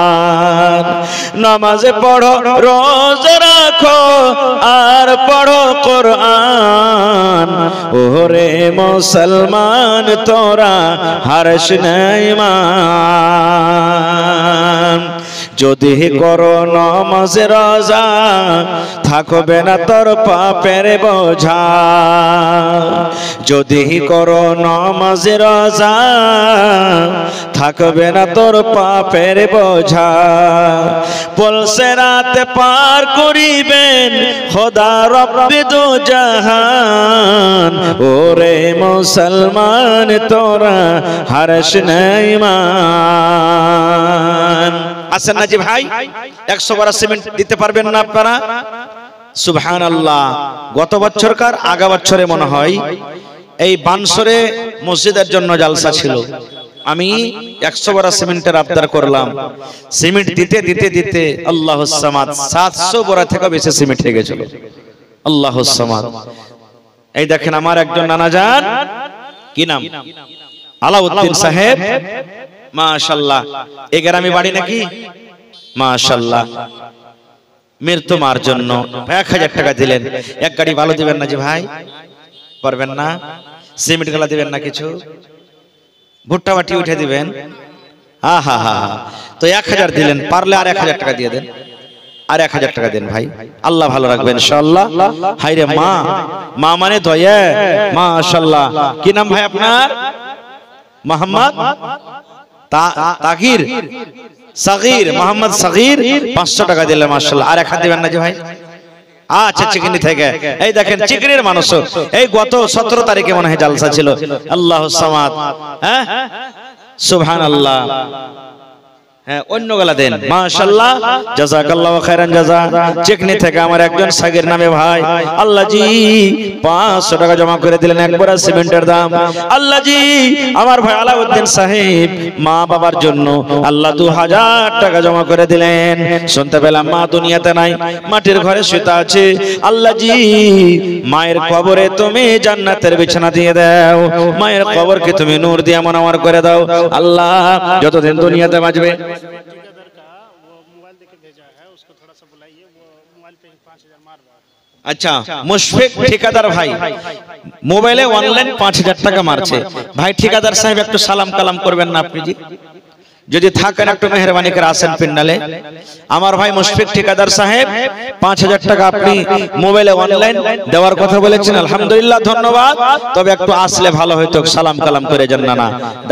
[SPEAKER 1] নামাজে পড়ো রোজা রাখো আর পড়ো কোরআন। ওরে মুসলমান তোরা হারিস না ঈমান, যদি করো নামাজ রোজা থাকবে না তোর পাপের বোঝা। যদি করো নামাজ রোজা থাকবে না তোর পাপের বোঝা। বলছে রাত পার করিবেন খোদা রব্বে দো জাহান। ওরে মুসলমান তোরা হারস নাই মান। আছেন না জি ভাই? 100 বড়া সিমেন্ট দিতে পারবেন না আপনারা? সুবহানাল্লাহ। গত বছরকার আগা বছরে মনে হয় এই বানসরে মসজিদের জন্য জালসা ছিল। আমি 100 বড়া সিমেন্টের আবদার করলাম। সিমেন্ট দিতে দিতে দিতে আল্লাহুস সামাদ 700 বড়া থেকে বেশি সিমেন্ট হয়ে গেছিল। আল্লাহুস সামাদ। এই দেখেন আমার একজন নানা জান, কি নাম? আলাউদ্দিন সাহেব, মাশাআল্লাহ। এই গ্রামে বাড়ি নাকি? মাশাআল্লাহ। মৃত্যু মার জন্য 1000 টাকা দিলেন। এক গাড়ি ভালো দিবেন না জি ভাই? পারবেন না? সিমেন্ট গুলা দিবেন না কিছু? ভুট্টা বাটি উঠে দিবেন? হা হা হা। তো 1000 দিলেন, পারলে আর 1000 টাকা দিয়ে দেন। আর 1000 টাকা দেন ভাই, আল্লাহ ভালো রাখবেন ইনশাআল্লাহ। হায়রে মা, মা মানে দয়া। মাশাআল্লাহ। কি নাম ভাই আপনার? মোহাম্মদ তাকির সাগীর, মোহাম্মদ সাগীর। 500 টাকা দিলেন মাশাআল্লাহ। আর 1000 দিবেন না জি ভাই? আচ্ছা, চিকনি থেকে। এই দেখেন চিকনির মানুষ। এই গত 17 তারিখে মনে হয় জালসা ছিল। আল্লাহুস সামাদ। হ্যাঁ, সুবহানাল্লাহ। হ্যাঁ, অন্য গলা দেন। মাশাআল্লাহ, জাযাকাল্লাহু খাইরান জাযা। চিকনি থেকে আমার একজন সাগীর নামে ভাই, আল্লাহ জি 500 টাকা জমা করে দিলেন একবার সিমেন্টের দাম। আল্লাহ জি আমার ভাই আলাউদ্দিন সাহেব মা বাবার জন্য আল্লাহ 2000 টাকা জমা করে দিলেন। শুনতে পেলাম মা দুনিয়াতে নাই, মাটির ঘরে শুয়ে আছে। আল্লাহ জি মায়ের কবরে তুমি জান্নাতের বিছানা দিয়ে দাও, মায়ের কবরকে তুমি নূর দিয়ে মুনাওয়ার করে দাও। আল্লাহ যতদিন দুনিয়াতে বাঁচবে। अच्छा मुशफिक ठेकेदार भाई मोबाइले ऑनलाइन 5000 টাকা মারছে ভাই ঠিকাদার সাহেব একটু সালাম কালাম করবেন না আপনি জি যদি থাকেন একটু মেহেরবানি করে আসেন পিন্ডালে আমার ভাই মুশফিক ঠিকাদার সাহেব 5000 টাকা আপনি মোবাইলে অনলাইন দেওয়ার কথা বলেছেন আলহামদুলিল্লাহ ধন্যবাদ তবে একটু আসলে ভালো হতো সালাম কালাম করে যান না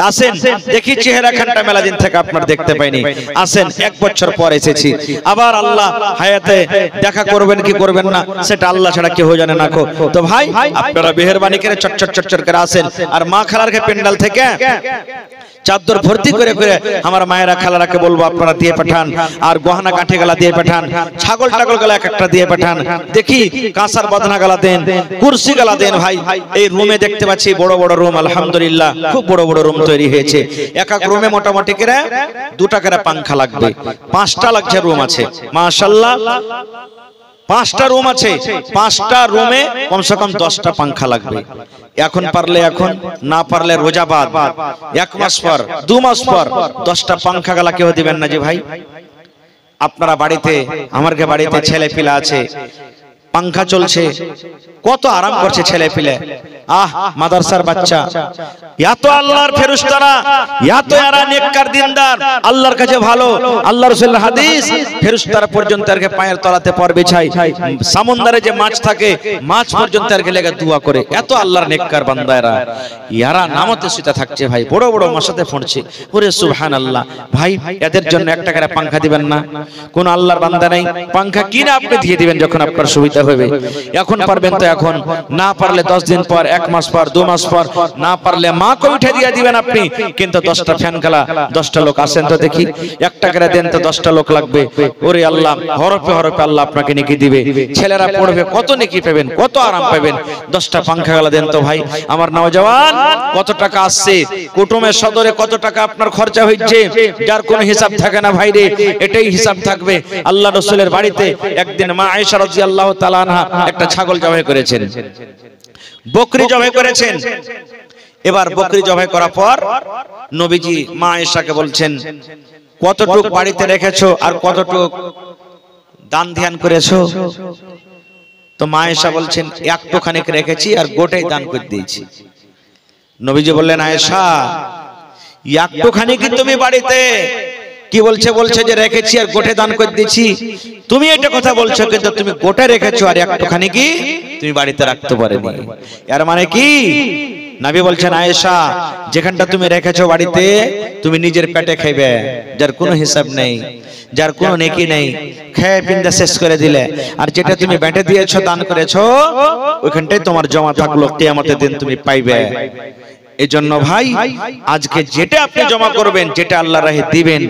[SPEAKER 1] আসেন দেখি চেহারাখানটা মেলা দিন থেকে আপনারা দেখতে পাইনি আসেন এক বছর পর এসেছি আবার আল্লাহ হায়াতে দেখা করবেন কি করবেন না সেটা আল্লাহ ছাড়া কেউ জানে না তো ভাই আপনারা মেহেরবানি করে চটচট করে আসেন আর মা খালারকে পিন্ডাল থেকে চাদর ভর্তি করে করে আমার মায়েরা খালারাকে বলবো আপনারা দিয়ে পাঠান আর গহনা কাঠি গলা দিয়ে পাঠান ছাগল টাগল গলা এক একটা দিয়ে পাঠান দেখি কাঁসার বদনা গলা দেন কুরসি গলা দেন ভাই এই রুমে দেখতে পাচ্ছি বড় বড় রুম আলহামদুলিল্লাহ খুব বড় বড় রুম তৈরি হয়েছে এক এক রুমে মোটামুটি করে 2টা করে পাঙ্খা লাগবে 5টা লাগছে রুম আছে মাশাআল্লাহ 5টা রুম আছে 5টা রুমে কমসে কম 10টা পাঙ্খা লাগবে এখন পারলে এখন না পারলে রোজা বাদ 1 মাস পর 2 মাস পর 10টা পাঙ্খা গালা কেউ দিবেন না যে ভাই আপনারা বাড়িতে আমার বাড়িতে ছেলে পিলা আছে পাঙ্খা চলছে কত আরাম করছে ছেলে পিলে আহ মাদ্রাসার বাচ্চা এত আল্লাহর ফেরেশতারা এত এরা নেককার দিনদার আল্লাহর কাছে ভালো আল্লাহর রাসূলের হাদিস ফেরেশতারা পর্যন্ত এরকে পায়ের তলাতে পর বিছাই সমুদ্রে যে মাছ থাকে মাছ পর্যন্ত এরকে লেগে দোয়া করে এত আল্লাহর নেককার বান্দা এরা নামতে সুতা থাকছে ভাই বড় বড় মশাতে পড়ছে ওরে সুবহানাল্লাহ ভাই এদের জন্য একটা করে পাঙ্খা দিবেন না কোন আল্লাহর বান্দা নাই পাঙ্খা কিনা আপনি দিয়ে দিবেন যখন আপনার সুবিধা হবে এখন পারবেন তো এখন না পারলে 10 দিন পর 1 মাস পর 2 মাস পর না পারলে মা কো উঠে দিয়ে দিবেন আপনি কিন্তু 10টা ফ্যান খেলা 10টা লোক আসেন তো দেখি একটা করে দেন তো 10টা লোক লাগবে ওরে আল্লাহ হরফে হরফে আল্লাহ আপনাকে নেকি দিবে ছেলেরা পড়বে কত নেকি পাবেন কত আরাম পাবেন 10টা পাঙ্খা গলা দেন তো ভাই আমার নওজওয়ান কত টাকা আসছে কুটুমের সদরে কত টাকা আপনার খরচা হচ্ছে যার কোনো হিসাব থাকে না ভাই রে এটাই হিসাব থাকবে আল্লাহ রাসূলের বাড়িতে একদিন মা আয়েশা রাদিয়াল্লাহু তাআলা আনহা একটা ছাগল জবাই করেছেন বকরি জবাই করেছেন এবার বকরি জবাই করার পর নবীজি মা আয়েশাকে বলছেন কতটুক বাড়িতে রেখেছো আর কতটুক দান ধ্যান করেছো তো মা আয়েশা বলছেন একটুখানি রেখেছি আর গোটাই দান করে দিয়েছি নবীজি বললেন আয়েশা একটুখানি কি তুমি বাড়িতে কি বলছে? বলছে যে রেখেছি আর গোটে দান করে দিয়েছি। তুমি এটা কথা বলছো, কিন্তু তুমি গোটে রেখেছো আর একটুখানি কি তুমি বাড়িতে রাখতে পারোনি। এর মানে কি? নবী বলছেন, আয়েশা যেখানটা তুমি রেখেছো বাড়িতে তুমি নিজের পেটে খাইবে, যার কোনো হিসাব নেই, যার কোনো নেকি নেই, খেয়ে পিন্দা শেষ করে দিলে। আর যেটা তুমি বেঁটে দিয়েছো, দান করেছো, ওইখানটাই তোমার জমা থাকলো, কিয়ামতের দিন তুমি পাইবে। এজন্য ভাই আজকে যেটা আপনি জমা করবেন, যেটা আল্লাহর রাহে দিবেন,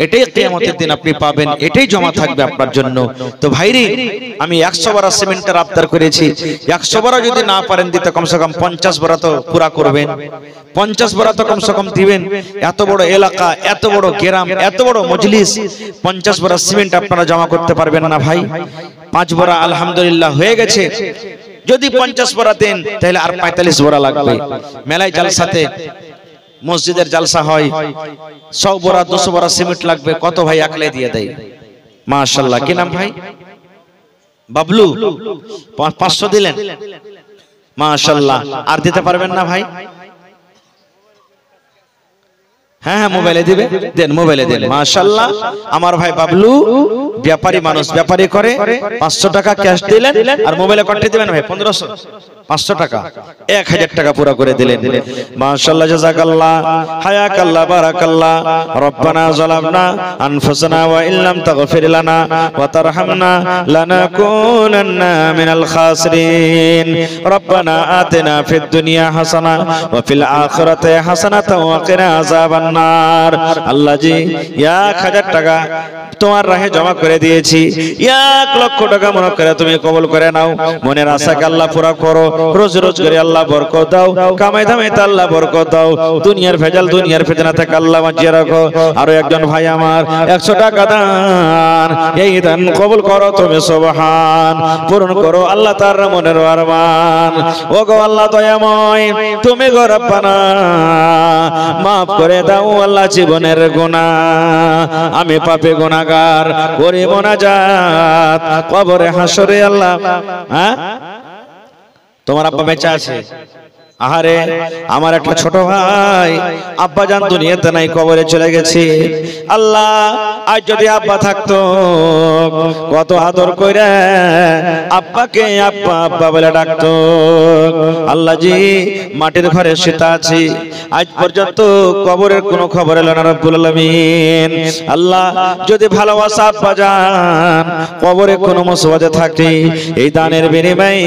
[SPEAKER 1] এটাই কিয়ামতের দিন আপনি পাবেন, এটাই জমা থাকবে আপনার জন্য। তো ভাইরে, আমি 100 বড়া সিমেন্টের আবদার করেছি, 100 বড়া যদি না পারেন দিতে, কমসে কম 50 বড়া তো পুরা করবেন, 50 বড়া তো কমসে কম দিবেন। এত বড় এলাকা, এত বড় গ্রাম, এত বড় মজলিস, 50 বড়া সিমেন্ট আপনারা জমা করতে পারবেন না ভাই? 5 বড়া আলহামদুলিল্লাহ হয়ে গেছে। যদি 50 বড়া দেন তাহলে আর 45 বড়া লাগবে। মেলায় জালসাতে, মসজিদের জালসা হয়, 100 বড়া 200 বড়া সিমেন্ট লাগবে। কত ভাই একলাই দিয়ে দেয়। মাশাআল্লাহ। কি নাম ভাই? বাবলু। 500 দিলেন, মাশাআল্লাহ। আর দিতে পারবেন না ভাই? হ্যাঁ হ্যাঁ, মোবাইলে দিবে, দেন, মোবাইলে দেন। মাশাআল্লাহ। আমার ভাই বাবলু ব্যাপারী মানুষ, ব্যাপারী করে। 500 টাকা ক্যাশ দিলেন, আর মোবাইলে কত দিবেন ভাই? 1500। 500 টাকা 1000 টাকা পুরো করে দিলেন। মাশাআল্লাহ, জাযাকাল্লাহ, হায়াকাল্লাহ, বারাকাল্লাহ। রব্বানা যালামনা আনফুসানা ওয়া ইল্লাম তাগফির লানা ওয়া তারহামনা লানাকুনান্না মিনাল খাসিরিন। রব্বানা আতিনা ফিদ দুনিয়া হাসানা ওয়া ফিল আখিরাতি হাসানাতাও ওয়া কিনা আযাবান নার। আল্লাহ জি 1000 টাকা তোমার রাহে জমা করে দিয়েছি, 1 লক্ষ টাকা মনে করে তুমি কবুল করে নাও। মনের আশাকে আল্লাহ পুরা করো, রোজ রোজ করে আল্লাহ বরকত দাও, কামাই দামাইতে আল্লাহ বরকত দাও, দুনিয়ার ভেজাল, দুনিয়ার ফিতনা থেকে আল্লাহ বাঁচিয়ে রাখো। আরো একজন ভাই আমার 100 টাকা দান, এই দান কবুল করো তুমি, সুবহান, পূরণ করো আল্লাহ তার মনের আরমান। ও গো আল্লাহ দয়াময়, তুমি গো রব্বানা মাফ করে দাও আল্লাহ জীবনের গুনাহ। আমি পাপী গুনাহগার, করি মোনাজাত কবরে হাসরে আল্লাহ। হ্যাঁ, তোমার আব্বা বেঁচে আছে? আহারে, আমার একটা ছোট ভাই আব্বা জান দুনিয়াতে নাই, কবরে চলে গেছে। আল্লাহ, আজ যদি আব্বা থাকতো, কত আদর কইরা আব্বাকে আব্বা আব্বা বলে ডাকতো। আল্লাহ জি, মাটির ঘরে শুতে আছি, আজ পর্যন্ত কবরের কোনো খবর এলো না রব্বুল আলামিন। আল্লাহ, যদি ভালোবাসা আব্বা জান কবরে কোনো মুসিবতে থাকে, এই দানের বিনিময়ে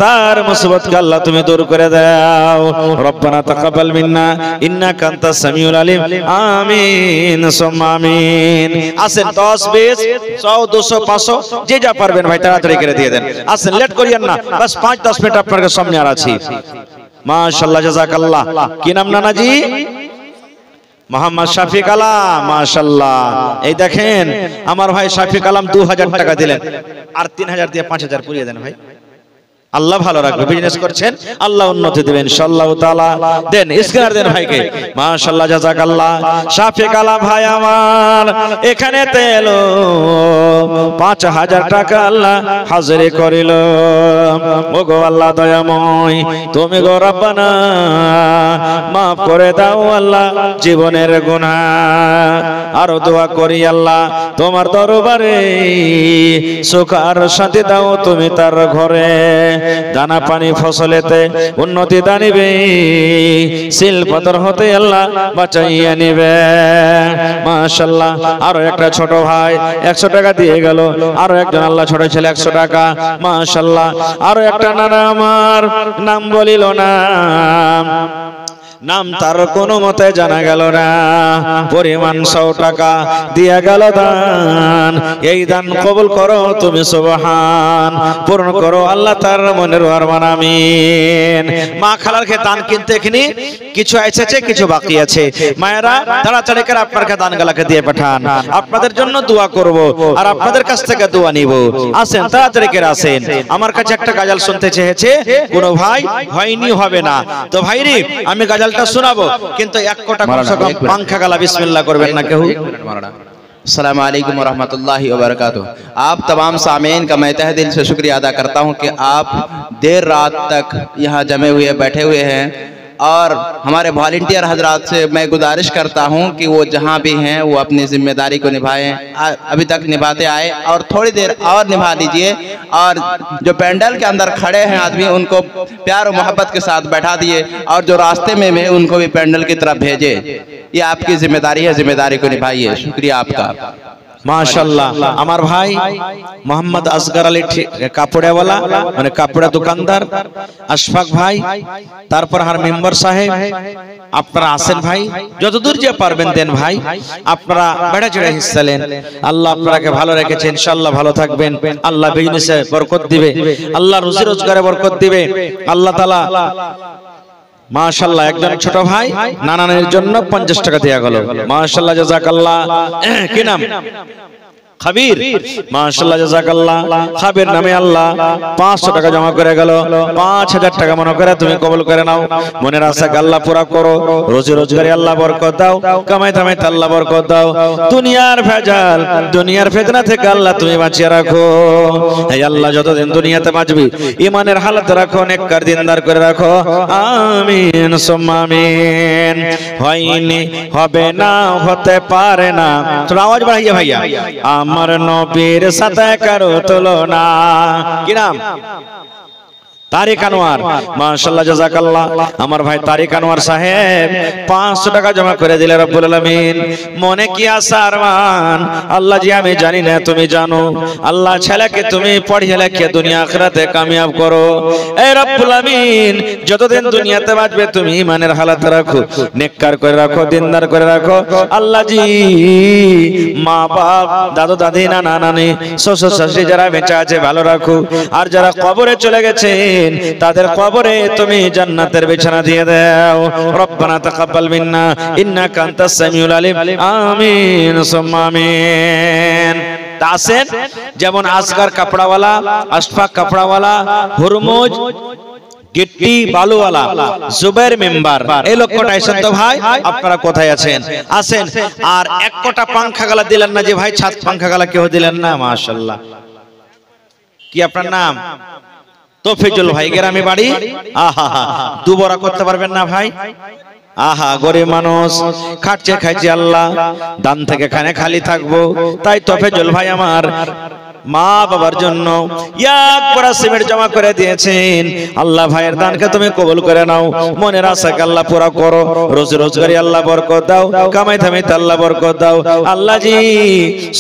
[SPEAKER 1] তার মুসিবতকে আল্লাহ তুমি দূর করে দাও। রব্বানা তাকাব্বাল মিন্না ইন্নাকা আনতাস সামিউল আলিম। আমিন সুম্মা আমিন। আসেন 10 20 100 200 500 যে যা পারবেন ভাই তাড়াতাড়ি করে দিয়ে দেন। আসেন, লেট করিয়েন না, বাস 5-10 মিনিট আপনাদের সামনে আর আছি। মাশাআল্লাহ, জাযাকাল্লাহ। কি নাম নানাজি? মোহাম্মদ শাফিক আলম। মাশাআল্লাহ। এই দেখেন আমার ভাই শাফিক আলম 2000 টাকা দিলেন, আর 3000 দিয়ে 5000 পুরিয়ে দেন ভাই। আল্লাহ ভালো রাখবে, বিজনেস করছেন, আল্লাহ উন্নতি দিবেন ইনশাআল্লাহ তাআলা। দেন, স্ক্যানার দেন ভাইকে। মাশাআল্লাহ, জাযাকাল্লাহ। শাফিক আলম ভাই আমার এখানে তেলো 5000 টাকা আল্লাহ হাজিরি করিল। ওগো আল্লাহ দয়াময়, তুমি গো রব্বানা মাফ করে দাও আল্লাহ জীবনের গুনাহ। আরো দোয়া করি আল্লাহ তোমার দরবারে, সুখ আর শান্তি দাও তুমি তার ঘরে, দানা পানি ফসলেতে উন্নতি দানিবে, সিল পাথর হতে আল্লাহ বাঁচাইয়া নিবে। মাশাআল্লাহ। আরো একটা ছোট ভাই 100 টাকা দিয়ে গেল, আরো একজন আল্লাহ ছোট ছেলে 100 টাকা। মাশাআল্লাহ। আরো একটা নানা আমার নাম বলিল না, নাম তার কোনো মতে জানা গেল না, পরিমাণ 100 টাকা দিয়া গেল দান। এই দান কবুল করো তুমি, সুবহান, পূরণ করো আল্লাহ তার মনের আরমান। আমিন। মা খালার কে দান কিনতে এখানে কিছু এসেছে, কিছু বাকি আছে। মায়েরা তাড়াতাড়ি করে আপনার কে দানগুলোকে দিয়ে পাঠান, আপনাদের জন্য দোয়া করব আর আপনাদের কাছ থেকে দোয়া নিব। আসেন, তাড়াতাড়ি করে আসেন। আমার কাছে একটা গাজাল শুনতে চেয়েছে কোনো ভাই, হয়নি হবে না। তো ভাইরি আমি গাজাল सुनाबो किंतु एक कोटा कम से कम पंखा गला बिस्मिल्लाह करबेन ना केहू।
[SPEAKER 2] अस्सलाम वालेकुम वरहमतुल्लाहि वबरकातुहू। आप तमाम सामीन का मैं तहे दिल से शुक्रिया अदा करता हूँ कि आप देर रात तक यहाँ जमे हुए बैठे हुए हैं और हमारे वॉलंटियर हजरात से मैं गुजारिश करता हूं कि वो जहां भी हैं वो अपनी जिम्मेदारी को निभाएं। अभी तक निभाते आए और थोड़ी देर और निभा लीजिए। और जो पेंडल के अंदर खड़े हैं आदमी उनको प्यार और मोहब्बत के साथ बैठा दिए और जो रास्ते में हैं उनको भी पेंडल की तरफ भेजे। ये आपकी जिम्मेदारी है, जिम्मेदारी को निभाइए। शुक्रिया आपका।
[SPEAKER 1] माशाल्लाह আমার ভাই মোহাম্মদ আসগর আলী কাপড়েওয়ালা মানে কাপড়া দোকানদার আশফাক ভাই, তারপর আর মেম্বার সাহেব আপনারা আসেন ভাই, যতদূর যে পারবেন দেন ভাই, আপনারা বেড়া চড়ে হিস্সা নেন। আল্লাহ আপনাকে ভালো রেখেছে, ইনশাআল্লাহ ভালো থাকবেন। আল্লাহ বিজনেসে বরকত দিবে, আল্লাহ রুজি রোজগারে বরকত দিবে আল্লাহ তাআলা। মাশাআল্লাহ একজন ছোট ভাই নানানের জন্য 50 টাকা দেয়া গেল। মাশাআল্লাহ জাযাকাল্লাহ। কি নাম? খাবির। মাশাআল্লাহ জাযাকাল্লাহ। খাবির নামে আল্লাহ 500 টাকা জমা করে গেল। 5000 টাকা মনে করে তুমি কবুল করে নাও। মনের আশা আল্লাহ পুরা করো, রোজি রোজগারে আল্লাহ বরকত দাও, কামাই দামাইতে আল্লাহ বরকত দাও, দুনিয়ার ভেজাল দুনিয়ার ফিতনা থেকে আল্লাহ তুমি বাঁচিয়ে রাখো। হে আল্লাহ যতদিন দুনিয়াতে বাঁচবি ঈমানের হালত রাখো, নেককার দিনদার করে রাখো। আমিন সুম্মা আমিন। হয়নি, হবে না, হতে পারে না। তো আওয়াজ বাড়াইয়া ভাইয়া। আমার নবীর সাথে কারো তুলনা। কি নাম? তারিক আনোয়ার। মাশাআল্লাহ জাযাকাল্লাহ। আমার ভাই তারিক আনোয়ার সাহেব 500 টাকা জমা করে দিলে রব্বুল আলামিন। মনে কি আশা আরমান আল্লাহ জি আমি জানি না, তুমি জানো। আল্লাহ ছেলেকে তুমি পড়িয়ে লেখে দুনিয়া আখিরাতে কামিয়াব করো। এই রব্বুল আলামিন যতদিন দুনিয়াতে বাঁচবে তুমি ঈমানের হালাত রাখো, নেককার করে রাখো, দিনদার করে রাখো। আল্লাহ জি মা বাপ, দাদু দাদি, নানা নানি, শ্বশুর শাশুড়ি যারা বেঁচে আছে ভালো রাখো। আর যারা কবরে চলে গেছে তাদের কবরে তুমি জান্নাতের বিছানা দিয়ে দাও। রব্বানা তাকাব্বাল মিন্না ইন্নাকা আনতাস সামিউল আলিম। আমিন সুম্মা আমিন। আসেন যেমন আসগার কাপড়াওয়ালা, আশফাক কাপড়াওয়ালা, হুরমুজ গিট্টি বালুওয়ালা, জুবাইর মেম্বার, এই লোকটা এসেন তো ভাই। আপনারা কোথায় আছেন? আসেন। আর এক কোটা পাংখা গালা দিলেন না যে ভাই, ছাদ পাংখা গালা কেউ দিলেন না। মাশাআল্লাহ। কি আপনার নাম? তৌফিজুল ভাই, গ্রামে বাড়ি। আহা দুবরা করতে পারবেন না ভাই? আহা গরিব মানুষ, খাচ্ছে খাইছে আল্লাহ, দান থেকে খানে খালি থাকবো। তাই তৌফিজুল ভাই আমার মা বাবার জন্য এক বড়া সিমেন্ট জমা করে দিয়েছেন। আল্লাহ ভাইয়ের দানকে তুমি কবুল করে নাও, মনের আশাকে আল্লাহ পুরা করো, রোজি রোজগারি আল্লাহ বরকত দাও, কামাই ধামাইতে আল্লাহ বরকত দাও। আল্লাহ জি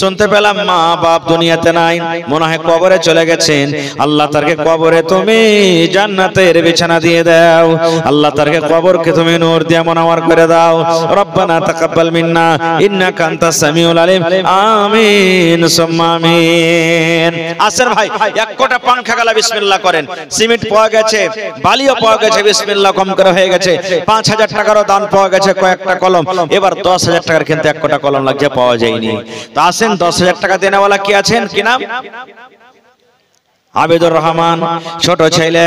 [SPEAKER 1] শুনতে পেলাম মা বাপ দুনিয়াতে নাই, মনে হয় কবরে চলে গেছেন। আল্লাহ তারকে কবরে তুমি জান্নাতের বিছানা দিয়ে দাও। আল্লাহ তারকে কবরকে তুমি নূর দিয়ে মুনাওয়ার করে দাও। রব্বানা তাকাব্বাল মিন্না ইন্নাকা আনতাস সামিউল আলিম। আমিন সুম্মা আমিন। আসেন ভাই এক কোটা পাংখা গালা বিসমিল্লাহ করেন। সিমেন্ট পাওয়া গেছে, বালিও পাওয়া গেছে, বিসমিল্লাহ কম করে হয়ে গেছে। 5000 টাকারও দান পাওয়া গেছে, কয়েকটা কলম। এবার 10000 টাকার কিন্তু এক কোটা কলম লাগছে, পাওয়া যায়নি। তো আসেন 10000 টাকা দেনেওয়ালা কি আছেন? কি নাম? আবিদুর রহমান, ছোট ছেলে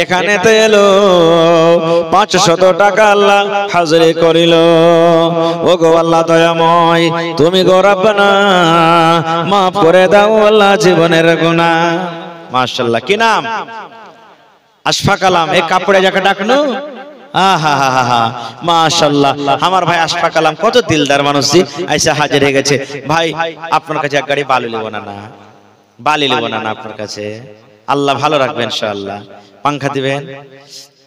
[SPEAKER 1] এখানে তো এলো, 500 টাকা আল্লাহ হাজিরি করিল। ও গো আল্লাহ দয়াময়, তুমি গো রব্বানা মাফ করে দাও আল্লাহ জীবনের গুনাহ। মাশাআল্লাহ। কি নাম? আশফাক আলম। এই কাপড়ে যাকে ডাকনো। আহা হা হা হা মাশাআল্লাহ। আমার ভাই আশফাক আলম কত দিলদার মানুষ জি, আইসা হাজির হয়ে গেছে। ভাই আপনার কাছে এক গাড়ি বালু নেব না? না বালি নেব না আপনার কাছে? আল্লাহ ভালো রাখবেন ইনশাআল্লাহ। পাংখা দিবেন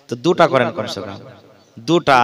[SPEAKER 1] তো 2টা করেন, কমসে কম 2টা।